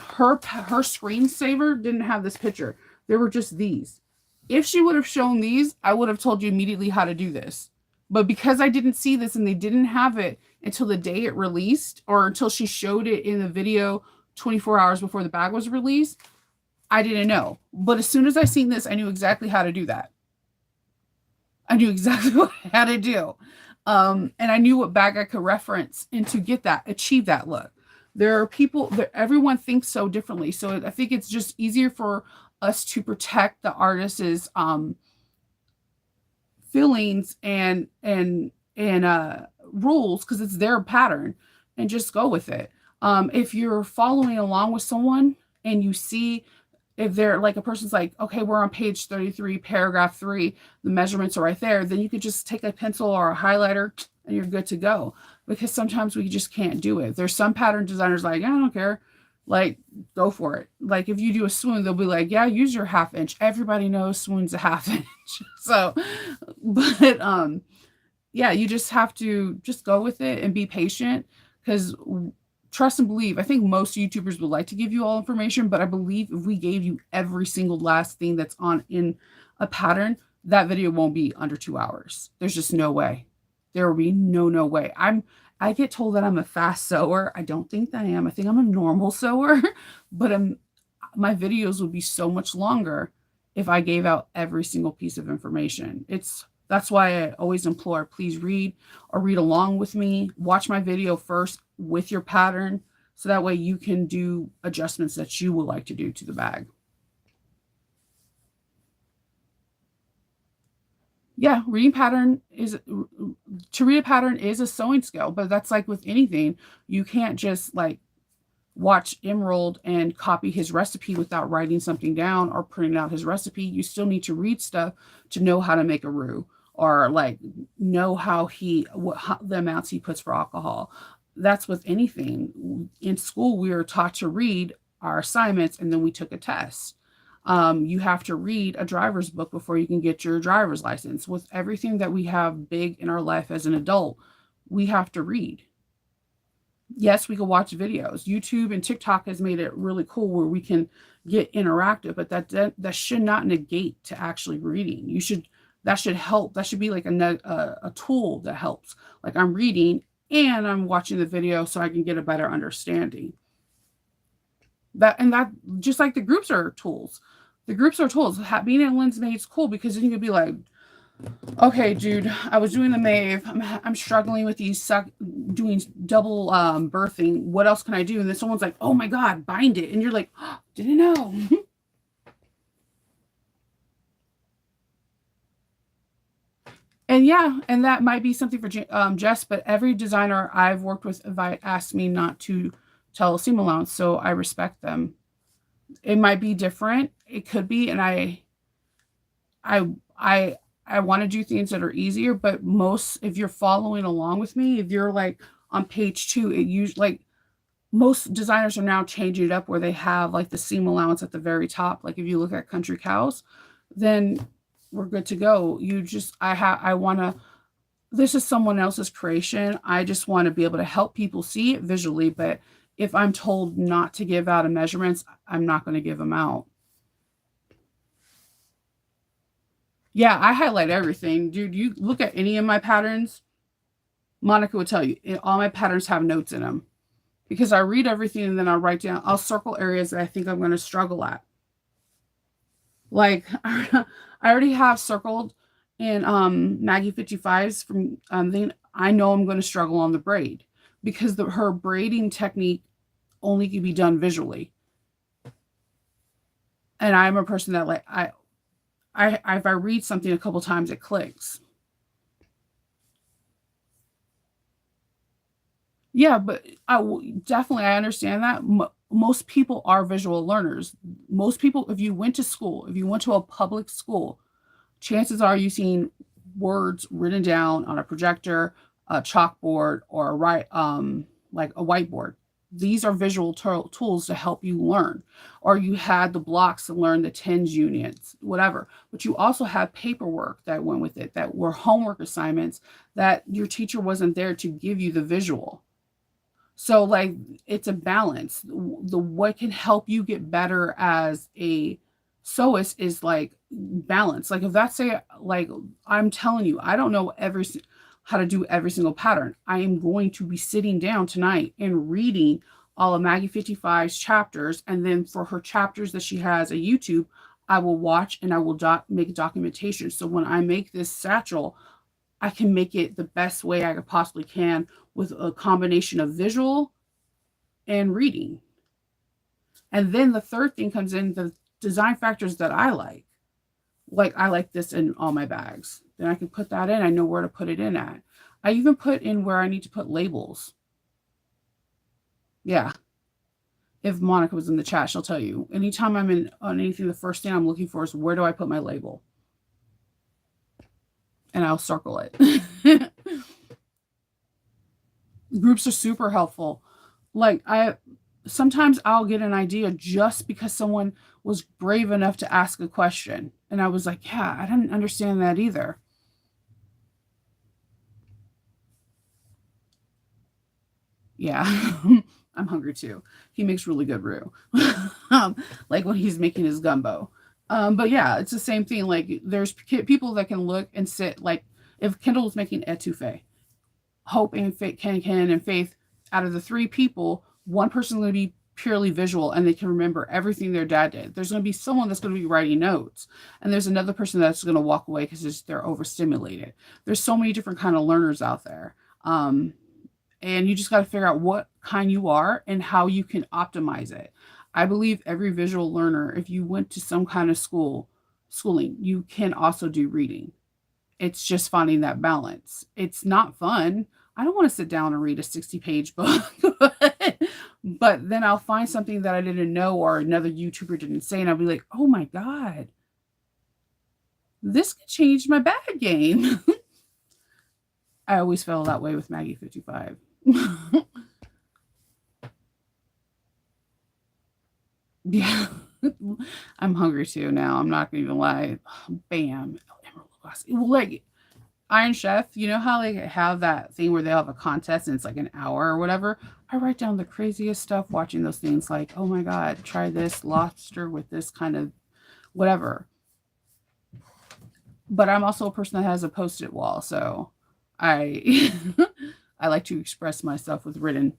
her screensaver didn't have this picture. There were just these. If she would have shown these, I would have told you immediately how to do this. But because I didn't see this and they didn't have it until the day it released or until she showed it in the video 24 hours before the bag was released, I didn't know. But as soon as I seen this, I knew exactly how to do that. I knew exactly what I had to do. And I knew what bag I could reference and to achieve that look. There are people that everyone thinks so differently. So I think it's just easier for us to protect the artist's feelings and rules because it's their pattern and just go with it. If you're following along with someone and you see if they're like a person's like, okay, we're on page 33, paragraph 3, the measurements are right there, then you could just take a pencil or a highlighter and you're good to go. Because sometimes we just can't do it. There's some pattern designers like, I don't care. Like, go for it. Like, if you do a swoon, they'll be like, yeah, use your 1/2 inch. Everybody knows swoon's a 1/2 inch. So, but yeah, you just have to just go with it and be patient, because trust and believe, I think most YouTubers would like to give you all information, but I believe if we gave you every single last thing that's on in a pattern, that video won't be under 2 hours. There's just no way. There will be no way. I get told that I'm a fast sewer. I don't think that I am. I think I'm a normal sewer, but my videos would be so much longer if I gave out every single piece of information. That's why I always implore, please read or read along with me. Watch my video first with your pattern, so that way you can do adjustments that you would like to do to the bag. Yeah, to read a pattern is a sewing skill, but that's like with anything. You can't just like watch Emerald and copy his recipe without writing something down or printing out his recipe. You still need to read stuff to know how to make a roux, or like know how the amounts he puts for alcohol. That's with anything. In school, we were taught to read our assignments and then we took a test. You have to read a driver's book before you can get your driver's license. With everything that we have big in our life as an adult, we have to read. Yes, we can watch videos. YouTube and TikTok has made it really cool where we can get interactive, but that should not negate to actually reading. That should help. That should be like a tool that helps. Like, I'm reading and I'm watching the video so I can get a better understanding. That just like the groups are tools. The groups are tools. Being in Lynn's Made is cool, because then you could be like, okay, dude, I was doing the Maeve. I'm struggling with doing double birthing. What else can I do? And then someone's like, oh my God, bind it. And you're like, oh, didn't know. And yeah, and that might be something for Jess, but every designer I've worked with have asked me not to tell seam allowance, so I respect them. It might be different. It could be, and I want to do things that are easier, but if you're following along with me, if you're like on page 2, it usually, like, most designers are now changing it up where they have like the seam allowance at the very top. Like, if you look at Country Cows, then we're good to go. This is someone else's creation. I just want to be able to help people see it visually, but if I'm told not to give out measurements, I'm not going to give them out. Yeah, I highlight everything. Dude, you look at any of my patterns, Monica would tell you, all my patterns have notes in them, because I read everything and then I'll circle areas that I think I'm going to struggle at. Like, I already have circled in Maggie 55's from I know I'm going to struggle on the braid, because her braiding technique only can be done visually. And I'm a person that, like, if I read something a couple times, it clicks. Yeah, but I understand that. Most people are visual learners. Most people, if you went to a public school, chances are you've seen words written down on a projector, a chalkboard, or like a whiteboard. These are visual tools to help you learn. Or you had the blocks to learn the tens units, whatever. But you also have paperwork that went with it, that were homework assignments that your teacher wasn't there to give you the visual. So, like, it's a balance. What can help you get better as a sewist is like balance. Like, if that's like, I'm telling you, I don't know how to do every single pattern. I am going to be sitting down tonight and reading all of Maggie 55's chapters, and then for her chapters that she has a YouTube, I will watch and I will make documentation. So when I make this satchel, I can make it the best way I could possibly can, with a combination of visual and reading. And then the third thing comes in, the design factors that I like. Like, I like this in all my bags. Then I can put that in. I know where to put it in at. I even put in where I need to put labels. Yeah. If Monica was in the chat, she'll tell you. Anytime I'm in on anything, the first thing I'm looking for is where do I put my label? And I'll circle it. Groups are super helpful. Like sometimes I'll get an idea just because someone was brave enough to ask a question. And I was like, yeah, I didn't understand that either. Yeah. I'm hungry too. He makes really good roux. Like when he's making his gumbo. But yeah, it's the same thing. Like there's people that can look and sit, like if Kendall was making etouffee, Hope and Faith, Ken and Faith, out of the three people, one person's going to be purely visual and they can remember everything their dad did. There's going to be someone that's going to be writing notes, and there's another person that's going to walk away because they're overstimulated. There's so many different kind of learners out there. And you just got to figure out what kind you are and how you can optimize it. I believe every visual learner, if you went to some kind of schooling, you can also do reading. It's just finding that balance. It's not fun. I don't want to sit down and read a 60-page book, but then I'll find something that I didn't know or another YouTuber didn't say, and I'll be like, oh my God, this could change my bag game. I always felt that way with Maggie 55. Yeah. I'm hungry too now. I'm not gonna even lie. Bam. Like Iron Chef, you know how they have that thing where they have a contest and it's like an hour or whatever? I write down the craziest stuff watching those things, like, oh my God, try this lobster with this kind of whatever. But I'm also a person that has a post-it wall, so I I like to express myself with written.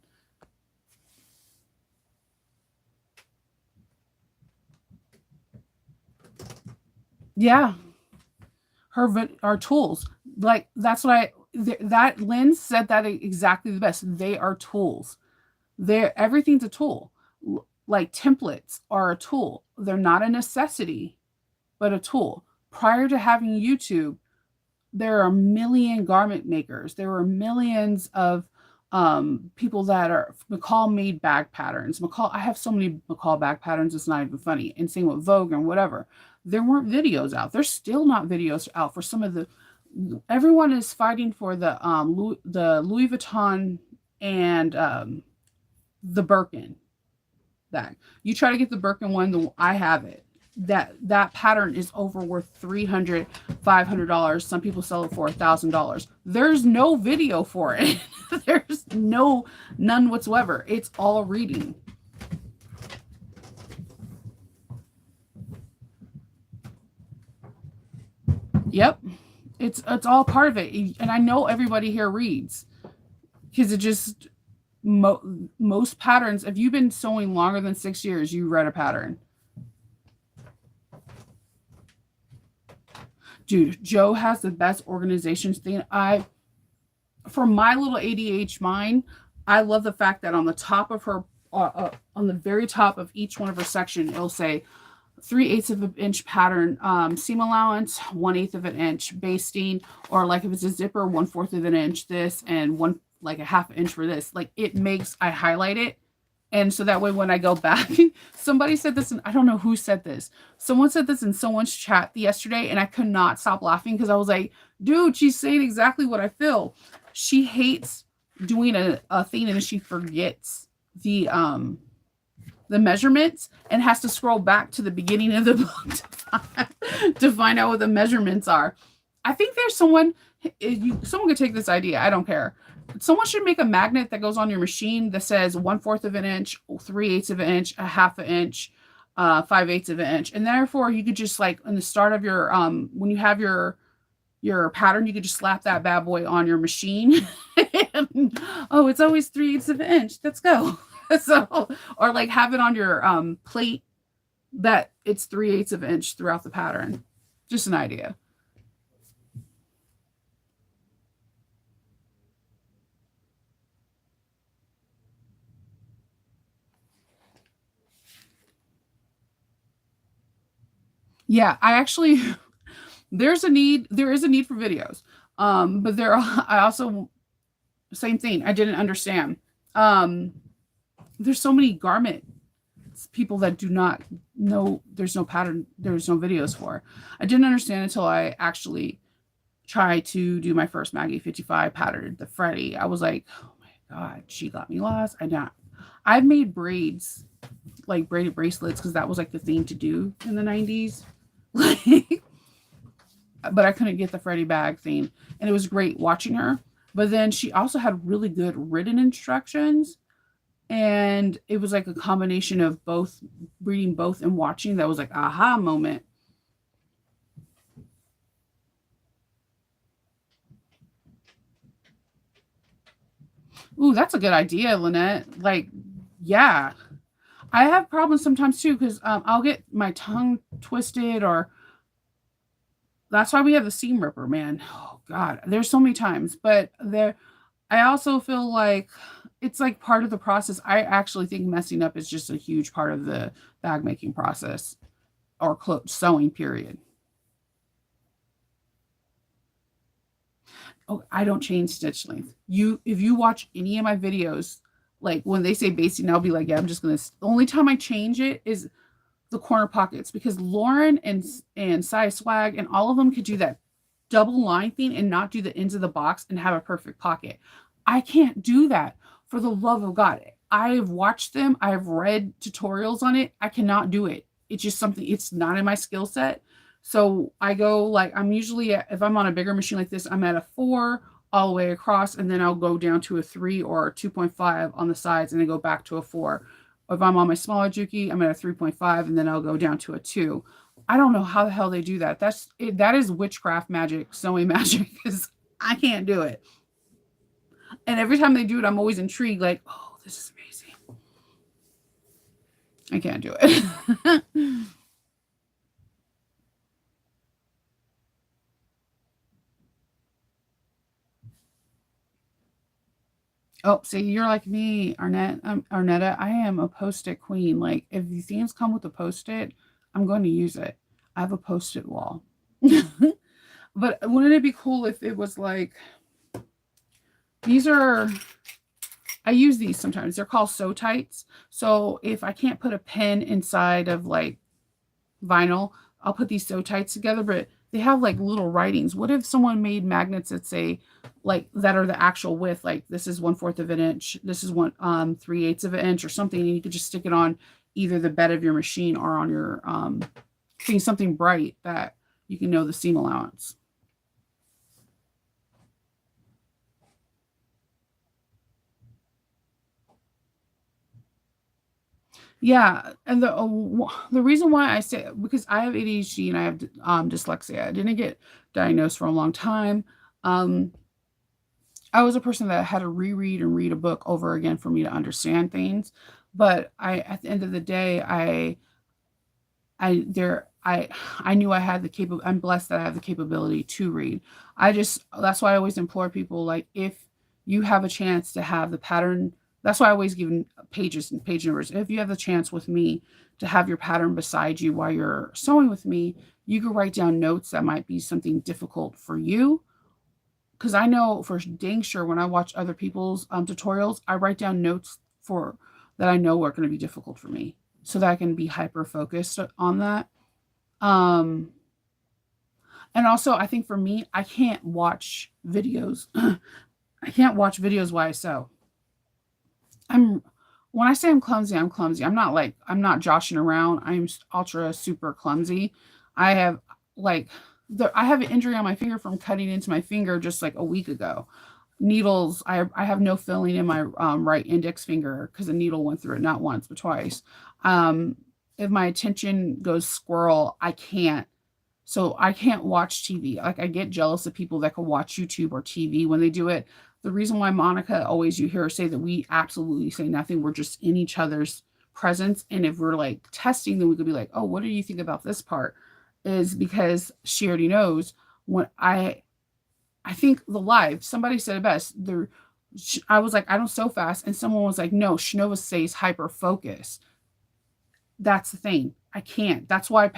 Yeah, our tools. Like that's what that Lynn said that exactly the best. They are tools. Everything's a tool. Like templates are a tool. They're not a necessity, but a tool. Prior to having YouTube, there are a million garment makers. There were millions of people that are McCall made bag patterns. I have so many McCall bag patterns, it's not even funny. And same with Vogue and whatever. There weren't videos out. There's still not videos out for some of the. Everyone is fighting for the Louis Vuitton and the Birkin bag. You try to get the Birkin one, I have it. That pattern is over worth $300, $500. Some people sell it for $1,000. There's no video for it. There's none whatsoever. It's all reading. Yep. It's all part of it. And I know everybody here reads because it just most patterns, if you've been sewing longer than 6 years, you read a pattern. Dude, Joe has the best organizations thing. For my little ADH mind, I love the fact that on the top of her, on the very top of each one of her section, it'll say 3/8 of an inch pattern, seam allowance, 1/8 of an inch basting, or like if it's a zipper, 1/4 of an inch this, and like a half inch for this. Like I highlight it. And so that way, when I go back, somebody said this, and I don't know who said this. Someone said this in someone's chat yesterday, and I could not stop laughing because I was like, dude, she's saying exactly what I feel. She hates doing a thing and she forgets the measurements and has to scroll back to the beginning of the book to find out what the measurements are. I think there's someone could take this idea. I don't care. Someone should make a magnet that goes on your machine that says 1/4 of an inch, 3/8 of an inch, a half an inch, 5/8 of an inch. And therefore you could just like in the start of your, when you have your pattern, you could just slap that bad boy on your machine. And, oh, it's always 3/8 of an inch. Let's go. So, or like have it on your plate that it's 3/8 of an inch throughout the pattern. Just an idea. Yeah, I actually there is a need for videos. But I also same thing. I didn't understand. There's so many garment people that do not know there's no pattern, there's no videos for. I didn't understand until I actually tried to do my first Maggie 55 pattern, the Freddy. I was like, oh my God, she got me lost. I've made braids, like braided bracelets, because that was like the thing to do in the 90s. Like, but I couldn't get the Freddy bag thing. And it was great watching her. But then she also had really good written instructions. And it was like a combination of both, reading both and watching, that was like aha moment. Ooh, that's a good idea, Lynette. Like, yeah. I have problems sometimes too, because I'll get my tongue twisted, or that's why we have the seam ripper, man. Oh God, there's so many times, but I also feel like it's like part of the process. I actually think messing up is just a huge part of the bag making process, or sewing period. Oh, I don't change stitch length. If you watch any of my videos, like when they say basting, I'll be like, yeah, I'm just gonna. The only time I change it is the corner pockets, because Lauren and Cy Swag and all of them could do that double line thing and not do the ends of the box and have a perfect pocket. I can't do that, for the love of God. I've watched them. I've read tutorials on it. I cannot do it. It's just something, it's not in my skill set. So I go like, I'm usually if I'm on a bigger machine like this, I'm at a 4 all the way across, and then I'll go down to a 3 or a 2.5 on the sides, and then go back to a 4. If I'm on my smaller Juki, I'm at a 3.5, and then I'll go down to a 2. I don't know how the hell they do that. That is witchcraft magic, sewing magic, because I can't do it. And every time they do it, I'm always intrigued, like, oh, this is amazing. I can't do it. Oh, see, you're like me, Arnetta. I am a post-it queen. Like, if the themes come with a post-it, I'm going to use it. I have a post-it wall. But wouldn't it be cool if it was like, these are, I use these sometimes. They're called Sew Tights. So if I can't put a pen inside of like vinyl, I'll put these Sew Tights together, but they have like little writings. What if someone made magnets that say, like, that are the actual width, like this is 1/4 of an inch, this is 3/8 of an inch, or something, and you could just stick it on either the bed of your machine or on your thing, something bright that you can know the seam allowance. Yeah, and the reason why I say, because I have ADHD and I have dyslexia. I didn't get diagnosed for a long time. Um, I was a person that had to reread and read a book over again for me to understand things. But at the end of the day, I there I knew I had the capable. I'm blessed that I have the capability to read. That's why I always implore people, like, if you have a chance to have the pattern. That's why I always give pages and page numbers. If you have the chance with me to have your pattern beside you while you're sewing with me, you can write down notes that might be something difficult for you, because I know for dang sure when I watch other people's tutorials, I write down notes for that I know are going to be difficult for me, so that I can be hyper focused on that. Um, and also, I think for me, I can't watch videos. I can't watch videos while I sew. I'm When I say I'm clumsy, I'm clumsy. I'm not joshing around. I'm ultra super clumsy. I have like I have an injury on my finger from cutting into my finger just like a week ago. Needles, I have no filling in my right index finger because a needle went through it not once but twice. Um, if my attention goes squirrel, I can't. So I can't watch TV. Like, I get jealous of people that can watch YouTube or TV when they do it. The reason why Monica, always you hear her say that we absolutely say nothing, we're just in each other's presence. And if we're like testing, then we could be like, oh, what do you think about this part? Is because she already knows. When I think the live, somebody said it best. I was like, I don't sew fast. And someone was like, no, Shinova says hyper focus. That's the thing. I can't. That's why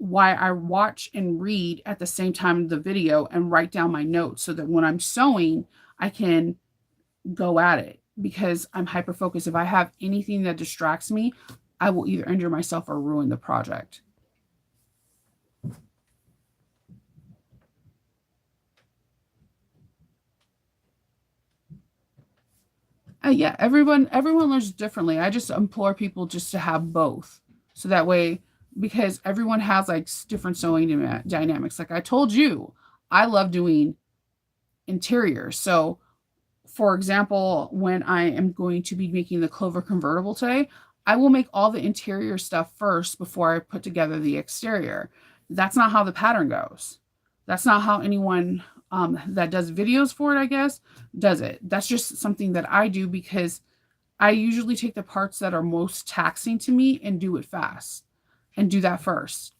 I watch and read at the same time the video and write down my notes, so that when I'm sewing, I can go at it, because I'm hyper focused. If I have anything that distracts me, I will either injure myself or ruin the project. Yeah, everyone learns differently. I just implore people just to have both, so that way, because everyone has like different sewing dynamics. Like I told you, I love doing interiors. So, for example, when I am going to be making the Clover convertible today, I will make all the interior stuff first before I put together the exterior. That's not how the pattern goes. That's not how anyone that does videos for it, I guess, does it. That's just something that I do because I usually take the parts that are most taxing to me and do it fast and do that first.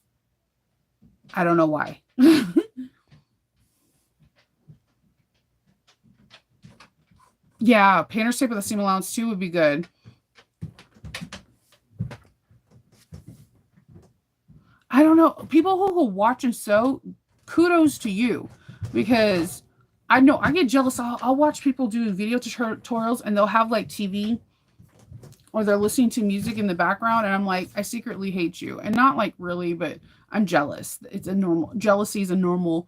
I don't know why. Yeah, painter's tape with a seam allowance too would be good. I don't know. People who watch and sew, kudos to you, because I know I get jealous. I'll watch people do video tutorials and they'll have like TV or they're listening to music in the background, and I'm like, I secretly hate you, and not like really, but I'm jealous. It's a normal jealousy is a normal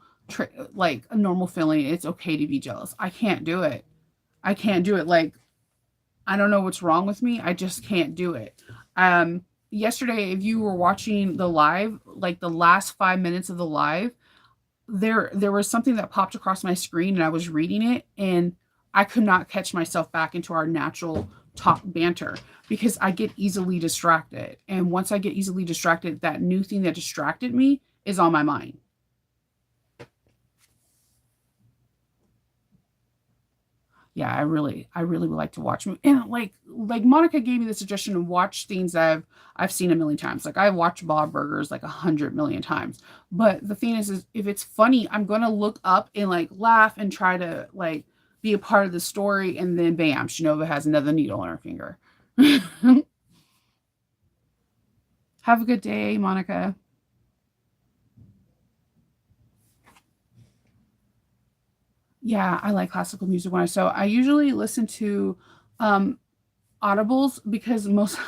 like a normal feeling. It's okay to be jealous. I can't do it. I can't do it. Like I don't know what's wrong with me. I just can't do it. Yesterday, if you were watching the live, like the last 5 minutes of the live, there was something that popped across my screen and I was reading it and I could not catch myself back into our natural talk banter because I get easily distracted. And once I get easily distracted, that new thing that distracted me is on my mind. Yeah, I really would like to watch and like Monica gave me the suggestion to watch things that I've seen a million times. Like I've watched Bob Burgers like 100 million times. But the thing is if it's funny, I'm gonna look up and like laugh and try to like be a part of the story, and then bam, Shinova has another needle on her finger. Have a good day, Monica. Yeah, I like classical music when I sew. I usually listen to um audibles because most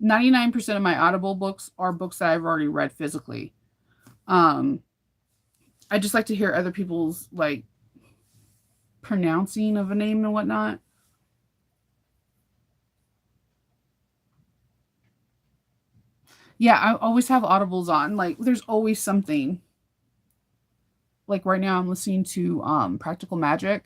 99% of my Audible books are books that I've already read physically. Um, I just like to hear other people's like pronouncing of a name and whatnot. Yeah, I always have audibles on. Like there's always something. Like right now I'm listening to Practical Magic.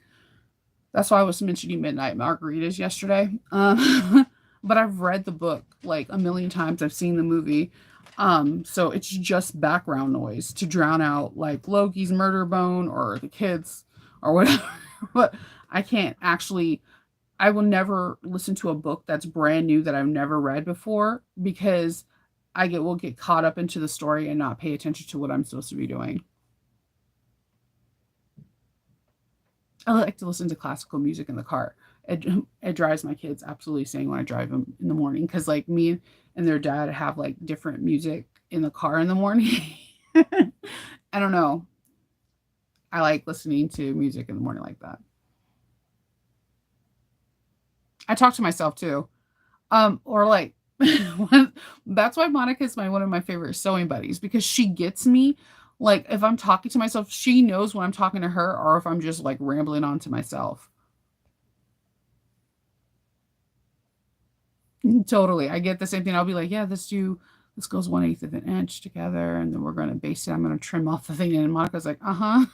That's why I was mentioning Midnight Margaritas yesterday. But I've read the book like a million times. I've seen the movie. So it's just background noise to drown out like Loki's murder bone or the kids or whatever. But I can't actually, I will never listen to a book that's brand new that I've never read before because will get caught up into the story and not pay attention to what I'm supposed to be doing. I like to listen to classical music in the car. It drives my kids absolutely insane when I drive them in the morning because, like, me and their dad have like different music in the car in the morning. I don't know. I like listening to music in the morning like that. I talk to myself too. Or like that's why Monica is my one of my favorite sewing buddies because she gets me. Like if I'm talking to myself, she knows when I'm talking to her or if I'm just like rambling on to myself. Totally. I get the same thing. I'll be like, yeah, this goes 1/8 of an inch together, and then we're gonna base it. I'm gonna trim off the thing. And Monica's like, uh-huh.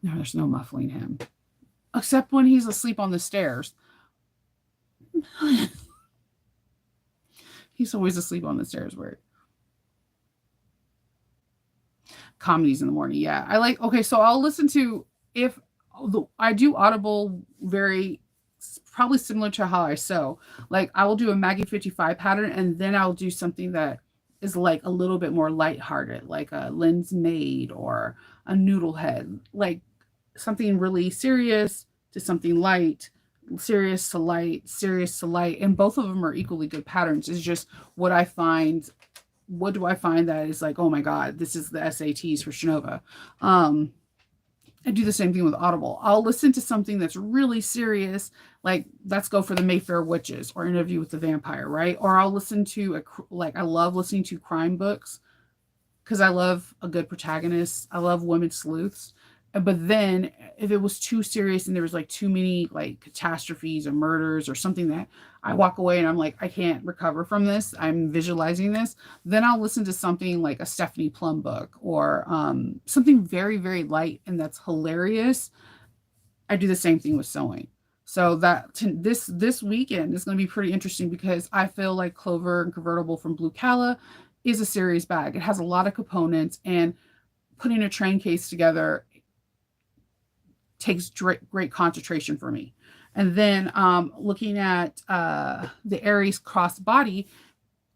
No, there's no muffling him. Except when he's asleep on the stairs. He's always asleep on the stairs where comedies in the morning. Yeah. I like okay, so I'll listen to if I do Audible very probably similar to how I sew. Like I will do a Maggie 55 pattern and then I'll do something that is like a little bit more lighthearted, like a Lens Maid or a Noodle Head, like something really serious to something light, serious to light, and both of them are equally good patterns. It's just what I find. What do I find that is like, oh my god, this is the SATs for Shinova. Um, I do the same thing with Audible. I'll listen to something that's really serious, like let's go for the Mayfair Witches or Interview with the Vampire, right? Or I'll listen to like I love listening to crime books because I love a good protagonist. I love women sleuths. But then if it was too serious and there was like too many like catastrophes or murders or something that I walk away and I'm like, I can't recover from this. I'm visualizing this. Then I'll listen to something like a Stephanie Plum book or something very, very light and that's hilarious. I do the same thing with sewing. So this weekend is going to be pretty interesting because I feel like Clover and Convertible from Blue Calla is a serious bag. It has a lot of components, and putting a train case together takes great concentration for me. And then looking at the Aries crossbody,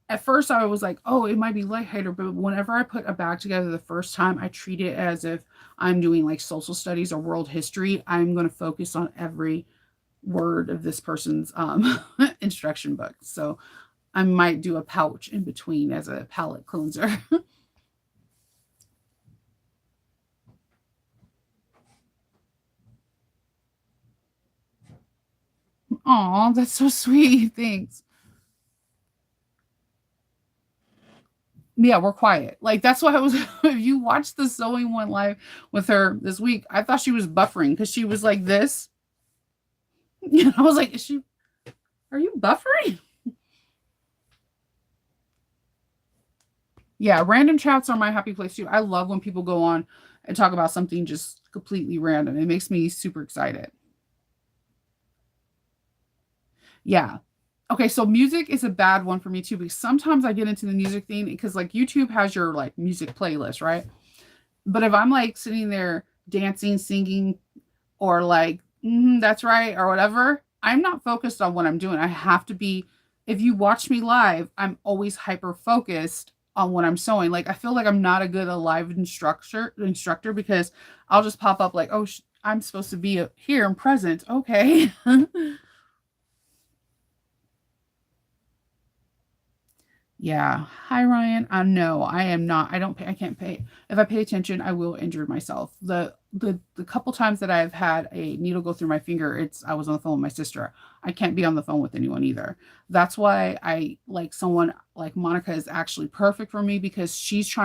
at first I was like, oh, it might be lighthearted, but whenever I put a bag together the first time, I treat it as if I'm doing like social studies or world history. I'm going to focus on every word of this person's instruction book. So I might do a pouch in between as a palette cleanser. Oh, that's so sweet. Thanks. Yeah, we're quiet. Like that's why I was if you watched the sewing one live with her this week, I thought she was buffering because she was like this. And I was like, is she are you buffering? Yeah, random chats are my happy place too. I love when people go on and talk about something just completely random. It makes me super excited. Yeah. Okay, so music is a bad one for me too because sometimes I get into the music thing because like YouTube has your like music playlist, right? But if I'm like sitting there dancing, singing, or like, that's right, or whatever, I'm not focused on what I'm doing. I have to be, if you watch me live, I'm always hyper focused on what I'm sewing. Like, I feel like I'm not a good live instructor because I'll just pop up like, oh, I'm supposed to be here and present. Okay. Yeah. Hi, Ryan. No, I am not. I don't pay. I can't pay. If I pay attention, I will injure myself. The couple times that I've had a needle go through my finger, I was on the phone with my sister. I can't be on the phone with anyone either. That's why I like someone like Monica is actually perfect for me because she's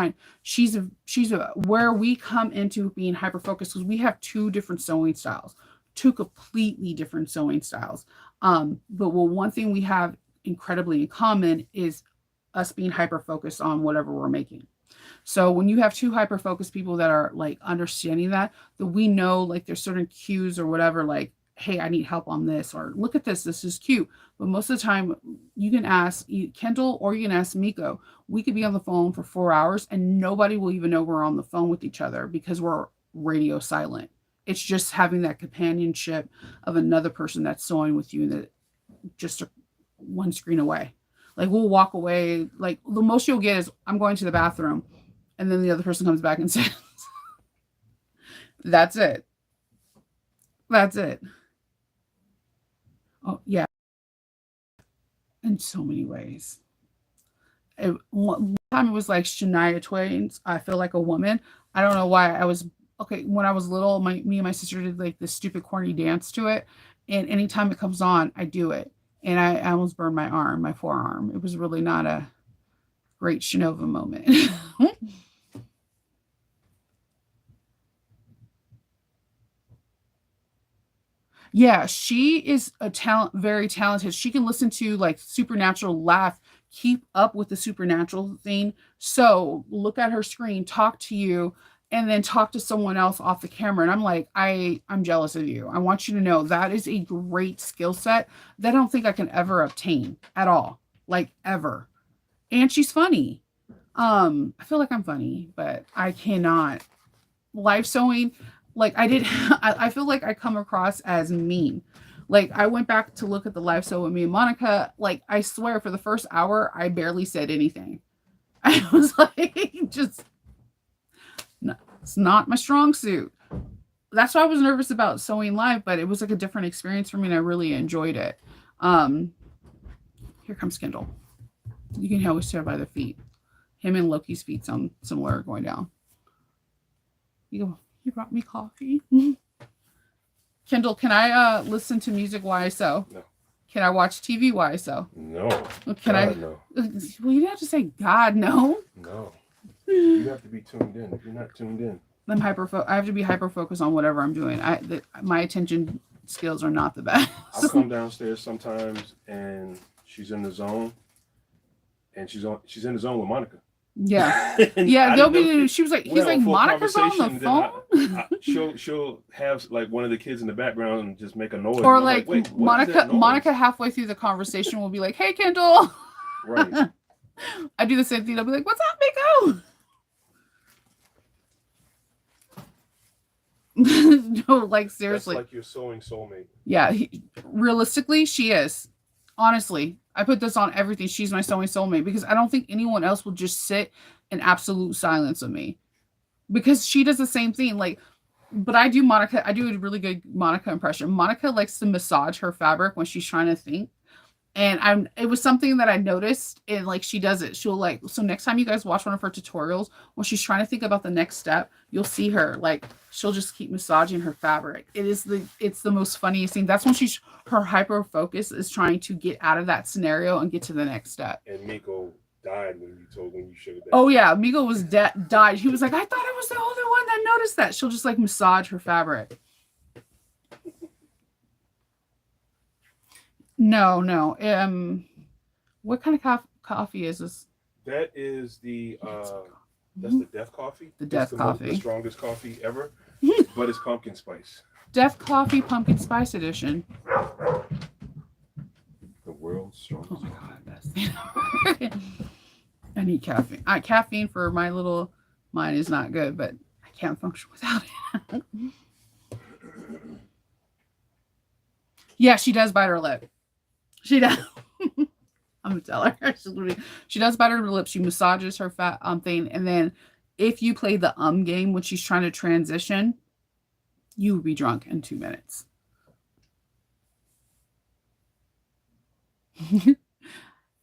where we come into being hyper focused because we have two different sewing styles, two completely different sewing styles. But well, one thing we have incredibly in common is us being hyper focused on whatever we're making. So when you have two hyper focused people that are like understanding that we know like there's certain cues or whatever, like, hey, I need help on this, or look at this, this is cute. But most of the time, you can ask Kendall or you can ask Miko. We could be on the phone for 4 hours and nobody will even know we're on the phone with each other because we're radio silent. It's just having that companionship of another person that's sewing with you that just one screen away. Like we'll walk away. Like the most you'll get is I'm going to the bathroom, and then the other person comes back and says, "That's it. That's it." Oh yeah, in so many ways. One time it was like Shania Twain's "I Feel Like a Woman." I don't know why I was okay when I was little. Me and my sister did like this stupid corny dance to it, and anytime it comes on, I do it, and I almost burned my forearm. It was really not a great Shinova moment. Yeah, she is a very talented. She can listen to like supernatural laugh, keep up with the supernatural thing. So look at her screen, talk to you, and then talk to someone else off the camera. And I'm like, I'm jealous of you. I want you to know that is a great skill set that I don't think I can ever obtain at all. Like ever. And she's funny. I feel like I'm funny, but I cannot live sewing like I did I feel like I come across as mean. Like I went back to look at the live sew with me and Monica. Like I swear for the first hour I barely said anything. I was like just no, it's not my strong suit. That's why I was nervous about sewing live, but it was like a different experience for me and I really enjoyed it. Um Here comes Kindle. You can always tell by the feet. Him and Loki's feet sound similar going down. You go. He brought me coffee. Kendall, can I listen to music while I sew? No. Can I watch TV while I sew? No. Can God, I? No. Well, you have to say God, no. No. You have to be tuned in. If you're not tuned in, I have to be hyper focused on whatever I'm doing. My attention skills are not the best. I'll come downstairs sometimes and she's in the zone, and she's in the zone with Monica. Yeah, yeah. They'll be. She was like, he's like, Monica's on the phone. She'll have like one of the kids in the background and just make a noise. Or like Monica halfway through the conversation will be like, "Hey, Kendall." Right. I do the same thing. I'll be like, "What's up, Miko?" No, like seriously. That's like your sewing soulmate. Yeah, realistically, she is. Honestly, I put this on everything. She's my sewing soulmate because I don't think anyone else will just sit in absolute silence with me, because she does the same thing. Like, but I do Monica. I do a really good Monica impression. Monica likes to massage her fabric when she's trying to think. And it was something that I noticed, and like she does it. She'll like, so next time you guys watch one of her tutorials, when she's trying to think about the next step, you'll see her like, she'll just keep massaging her fabric. It's the most funniest thing. That's when her hyper focus is trying to get out of that scenario and get to the next step. And Miko died when you showed that. Oh yeah, Miko was died. He was like, I thought I was the only one that noticed that. She'll just like massage her fabric. No. What kind of coffee is this? That is the that's the Death Coffee. The Death Coffee. The strongest coffee ever, but it's pumpkin spice. Death Coffee Pumpkin Spice Edition. The world's strongest. Oh my god, best. I need caffeine. Caffeine for mine is not good, but I can't function without it. Yeah, she does bite her lip. She does. I'm gonna tell her. She does bite her lip. She massages her fat thing, and then if you play the game when she's trying to transition, you would be drunk in 2 minutes.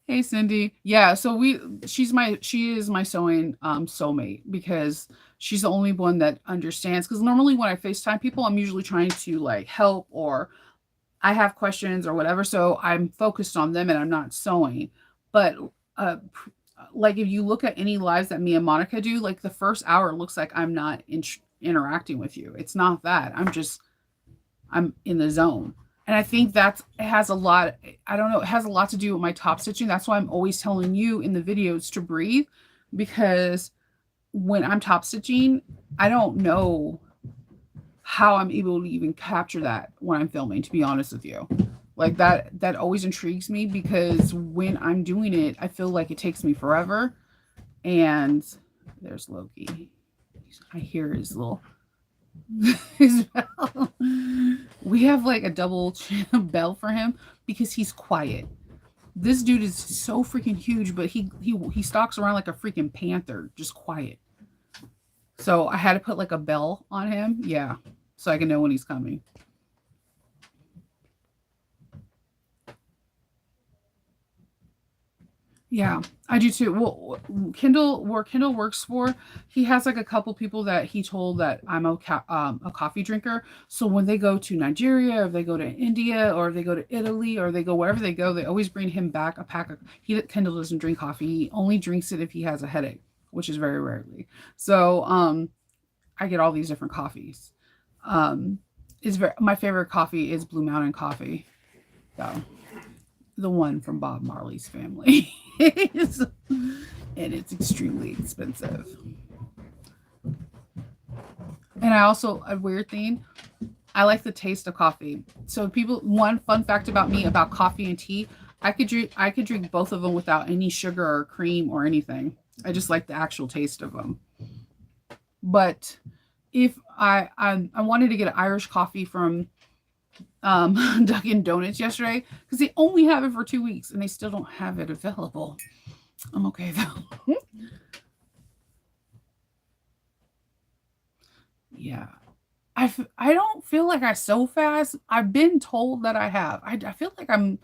Hey Cindy. Yeah, so she is my sewing soulmate, because she's the only one that understands. Because normally when I FaceTime people, I'm usually trying to like help, or I have questions or whatever, so I'm focused on them and I'm not sewing. But like if you look at any lives that me and Monica do, like the first hour looks like I'm not interacting with you. It's not that. I'm in the zone. And I think it has a lot to do with my top stitching. That's why I'm always telling you in the videos to breathe, because when I'm top stitching, I don't know how I'm able to even capture that when I'm filming, to be honest with you. Like that always intrigues me, because when I'm doing it, I feel like it takes me forever. And there's Loki. I hear his little his bell. We have like a double bell for him because he's quiet. This dude is so freaking huge, but he stalks around like a freaking panther, just quiet. So I had to put like a bell on him. Yeah. So I can know when he's coming. Yeah, I do too. Well, where Kendall works for, he has like a couple people that he told that I'm a coffee drinker. So when they go to Nigeria, or they go to India, or they go to Italy, or they go wherever they go, they always bring him back a pack of. Kendall doesn't drink coffee. He only drinks it if he has a headache, which is very rarely. So I get all these different coffees. My favorite coffee is Blue Mountain Coffee. So the one from Bob Marley's family. And it's extremely expensive. And I also, a weird thing, I like the taste of coffee. So one fun fact about me about coffee and tea, I could drink both of them without any sugar or cream or anything. I just like the actual taste of them. But if I wanted to get an Irish coffee from Dunkin' Donuts yesterday, because they only have it for 2 weeks and they still don't have it available. I'm okay though. Yeah. I don't feel like I sew fast. I've been told that I have. I feel like I'm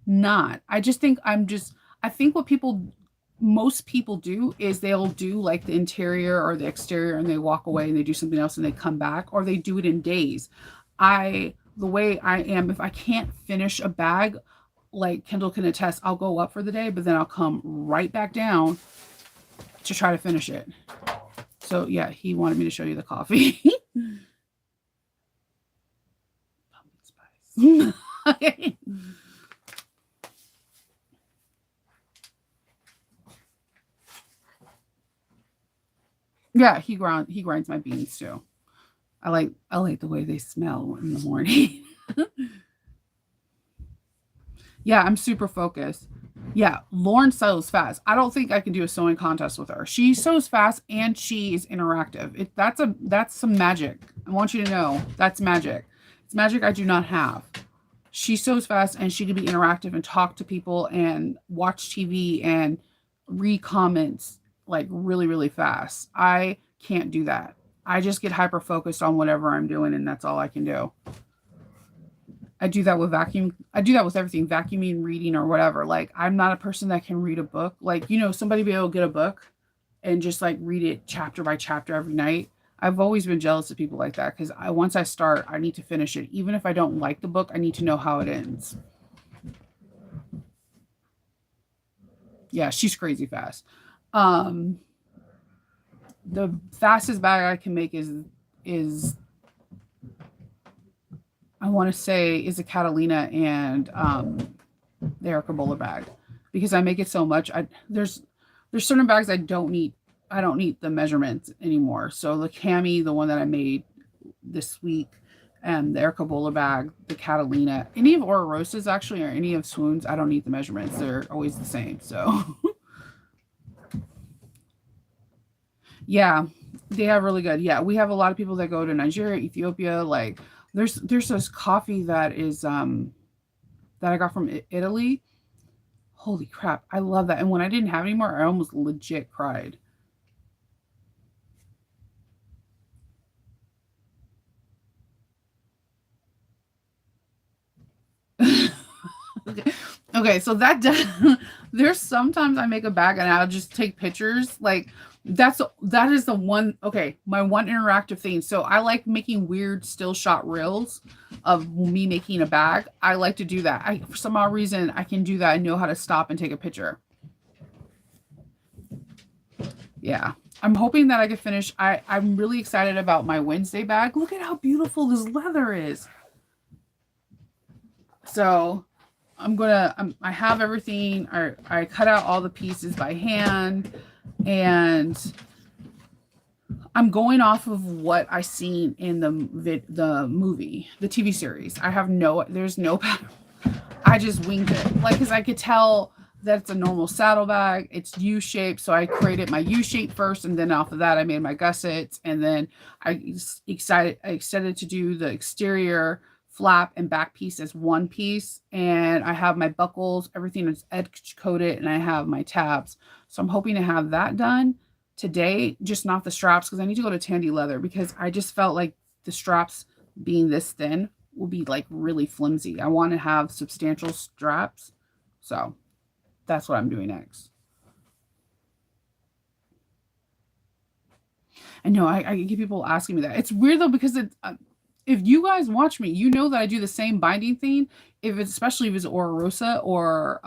not. I just think I think what people most people do is they'll do like the interior or the exterior and they walk away and they do something else and they come back, or they do it in days. The way I am, if I can't finish a bag, like Kendall can attest, I'll go up for the day, but then I'll come right back down to try to finish it. So yeah, he wanted me to show you the coffee. Pumpkin spice. Yeah, he grinds my beans too. I like the way they smell in the morning. Yeah, I'm super focused. Yeah, Lauren sews fast. I don't think I can do a sewing contest with her. She sews fast and she is interactive. That's some magic. I want you to know that's magic. It's magic I do not have. She sews fast and she can be interactive and talk to people and watch TV and read comments like really, really fast. I can't do that. I just get hyper focused on whatever I'm doing and that's all I can do. I do that with vacuum. I do that with everything, vacuuming, reading, or whatever. Like, I'm not a person that can read a book. Like, somebody be able to get a book and just like read it chapter by chapter every night. I've always been jealous of people like that because once I start, I need to finish it. Even if I don't like the book, I need to know how it ends. Yeah, she's crazy fast. The fastest bag I can make is I want to say is a Catalina and the Erica Bowler bag, because I make it so much. There's certain bags I don't need. I don't need the measurements anymore. So the Cami, the one that I made this week, and the Erica Bowler bag, the Catalina, any of Ora Rosa's actually, or any of Swoon's, I don't need the measurements. They're always the same. So yeah, they have really good. Yeah, we have a lot of people that go to Nigeria, Ethiopia. Like there's this coffee that is that I got from Italy. Holy crap, I love that. And when I didn't have any more, I almost legit cried. Okay. Okay, so there's sometimes I make a bag and I'll just take pictures. Like that is the one, okay, my one interactive thing. So I like making weird still shot reels of me making a bag. I like to do that. For some odd reason I can do that. I know how to stop and take a picture. Yeah. I'm hoping that I can finish. I'm really excited about my Wednesday bag. Look at how beautiful this leather is. So I have everything. I cut out all the pieces by hand, and I'm going off of what I seen in the movie, the TV series. There's no pattern. I just winged it. Like, cause I could tell that it's a normal saddlebag. It's U-shaped. So I created my U-shape first. And then off of that, I made my gussets. And then I excited to do the exterior flap and back piece as one piece. And I have my buckles, everything is edge coated, and I have my tabs. So I'm hoping to have that done today, just not the straps, because I need to go to Tandy Leather, because I just felt like the straps being this thin will be like really flimsy. I want to have substantial straps. So that's what I'm doing next. I know I get people asking me that. It's weird though, because if you guys watch me, you know that I do the same binding thing. Especially if it's Ora Rosa or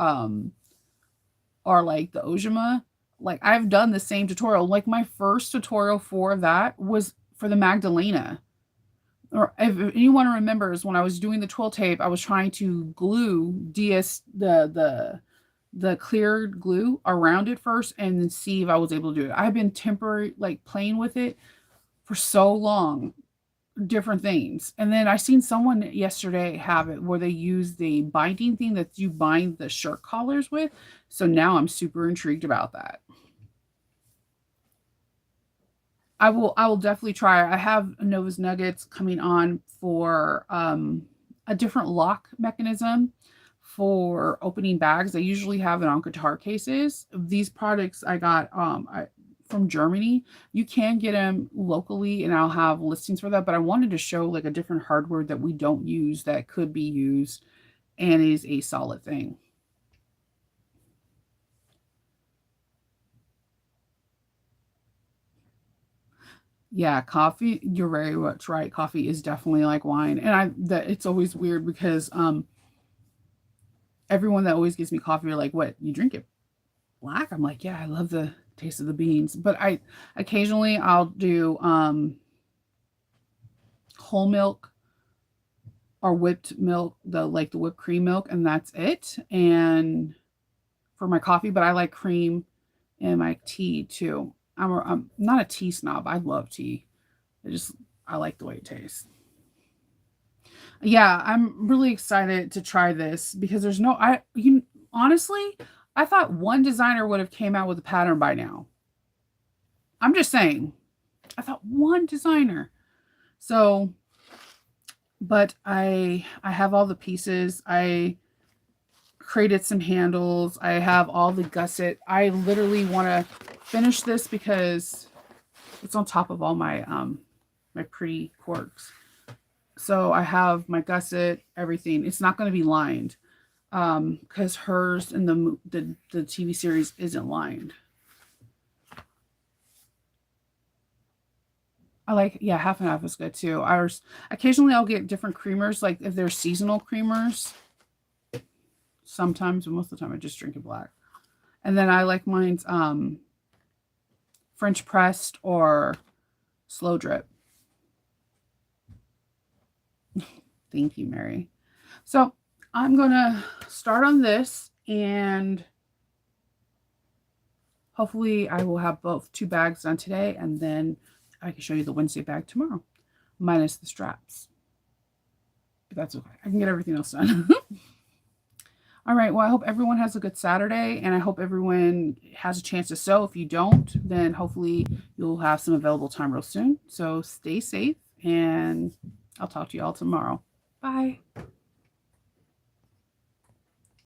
like the Ojima, like I've done the same tutorial. Like my first tutorial for that was for the Magdalena. Or if anyone remembers, when I was doing the twill tape, I was trying to glue DS the clear glue around it first and then see if I was able to do it. I've been temporary like playing with it for so long, different things. And then I seen someone yesterday have it where they use the binding thing that you bind the shirt collars with. So now I'm super intrigued about that. I will definitely try. I have Nova's Nuggets coming on for a different lock mechanism for opening bags. I usually have it on guitar cases. These products I got from Germany. You can get them locally, and I'll have listings for that. But I wanted to show like a different hardware that we don't use that could be used and is a solid thing. Yeah, coffee, you're very much right. Coffee is definitely like wine. And it's always weird because everyone that always gives me coffee are like, "What, you drink it black?" I'm like, "Yeah, I love the taste of the beans." But I occasionally I'll do whole milk or whipped milk, the whipped cream milk, and that's it. And for my coffee, but I like cream in my tea too. I'm not a tea snob. I love tea. I just I like the way it tastes. Yeah, I'm really excited to try this because there's no I you honestly, I thought one designer would have came out with a pattern by now. I'm just saying. I thought one designer. So, but I have all the pieces. I created some handles. I have all the gusset. I literally want to finish this because it's on top of all my pretty corks. So I have my gusset, everything. It's not going to be lined because hers in the TV series isn't lined. I like, yeah, half and half is good too. Occasionally I'll get different creamers, like if they're seasonal creamers. Sometimes, but most of the time I just drink it black. And then I like mine's French pressed or slow drip. Thank you, Mary. So I'm gonna start on this, and hopefully I will have both 2 bags done today, and then I can show you the Wednesday bag tomorrow, minus the straps. But that's okay. I can get everything else done. All right. Well, I hope everyone has a good Saturday, and I hope everyone has a chance to sew. If you don't, then hopefully you'll have some available time real soon. So stay safe, and I'll talk to you all tomorrow. Bye.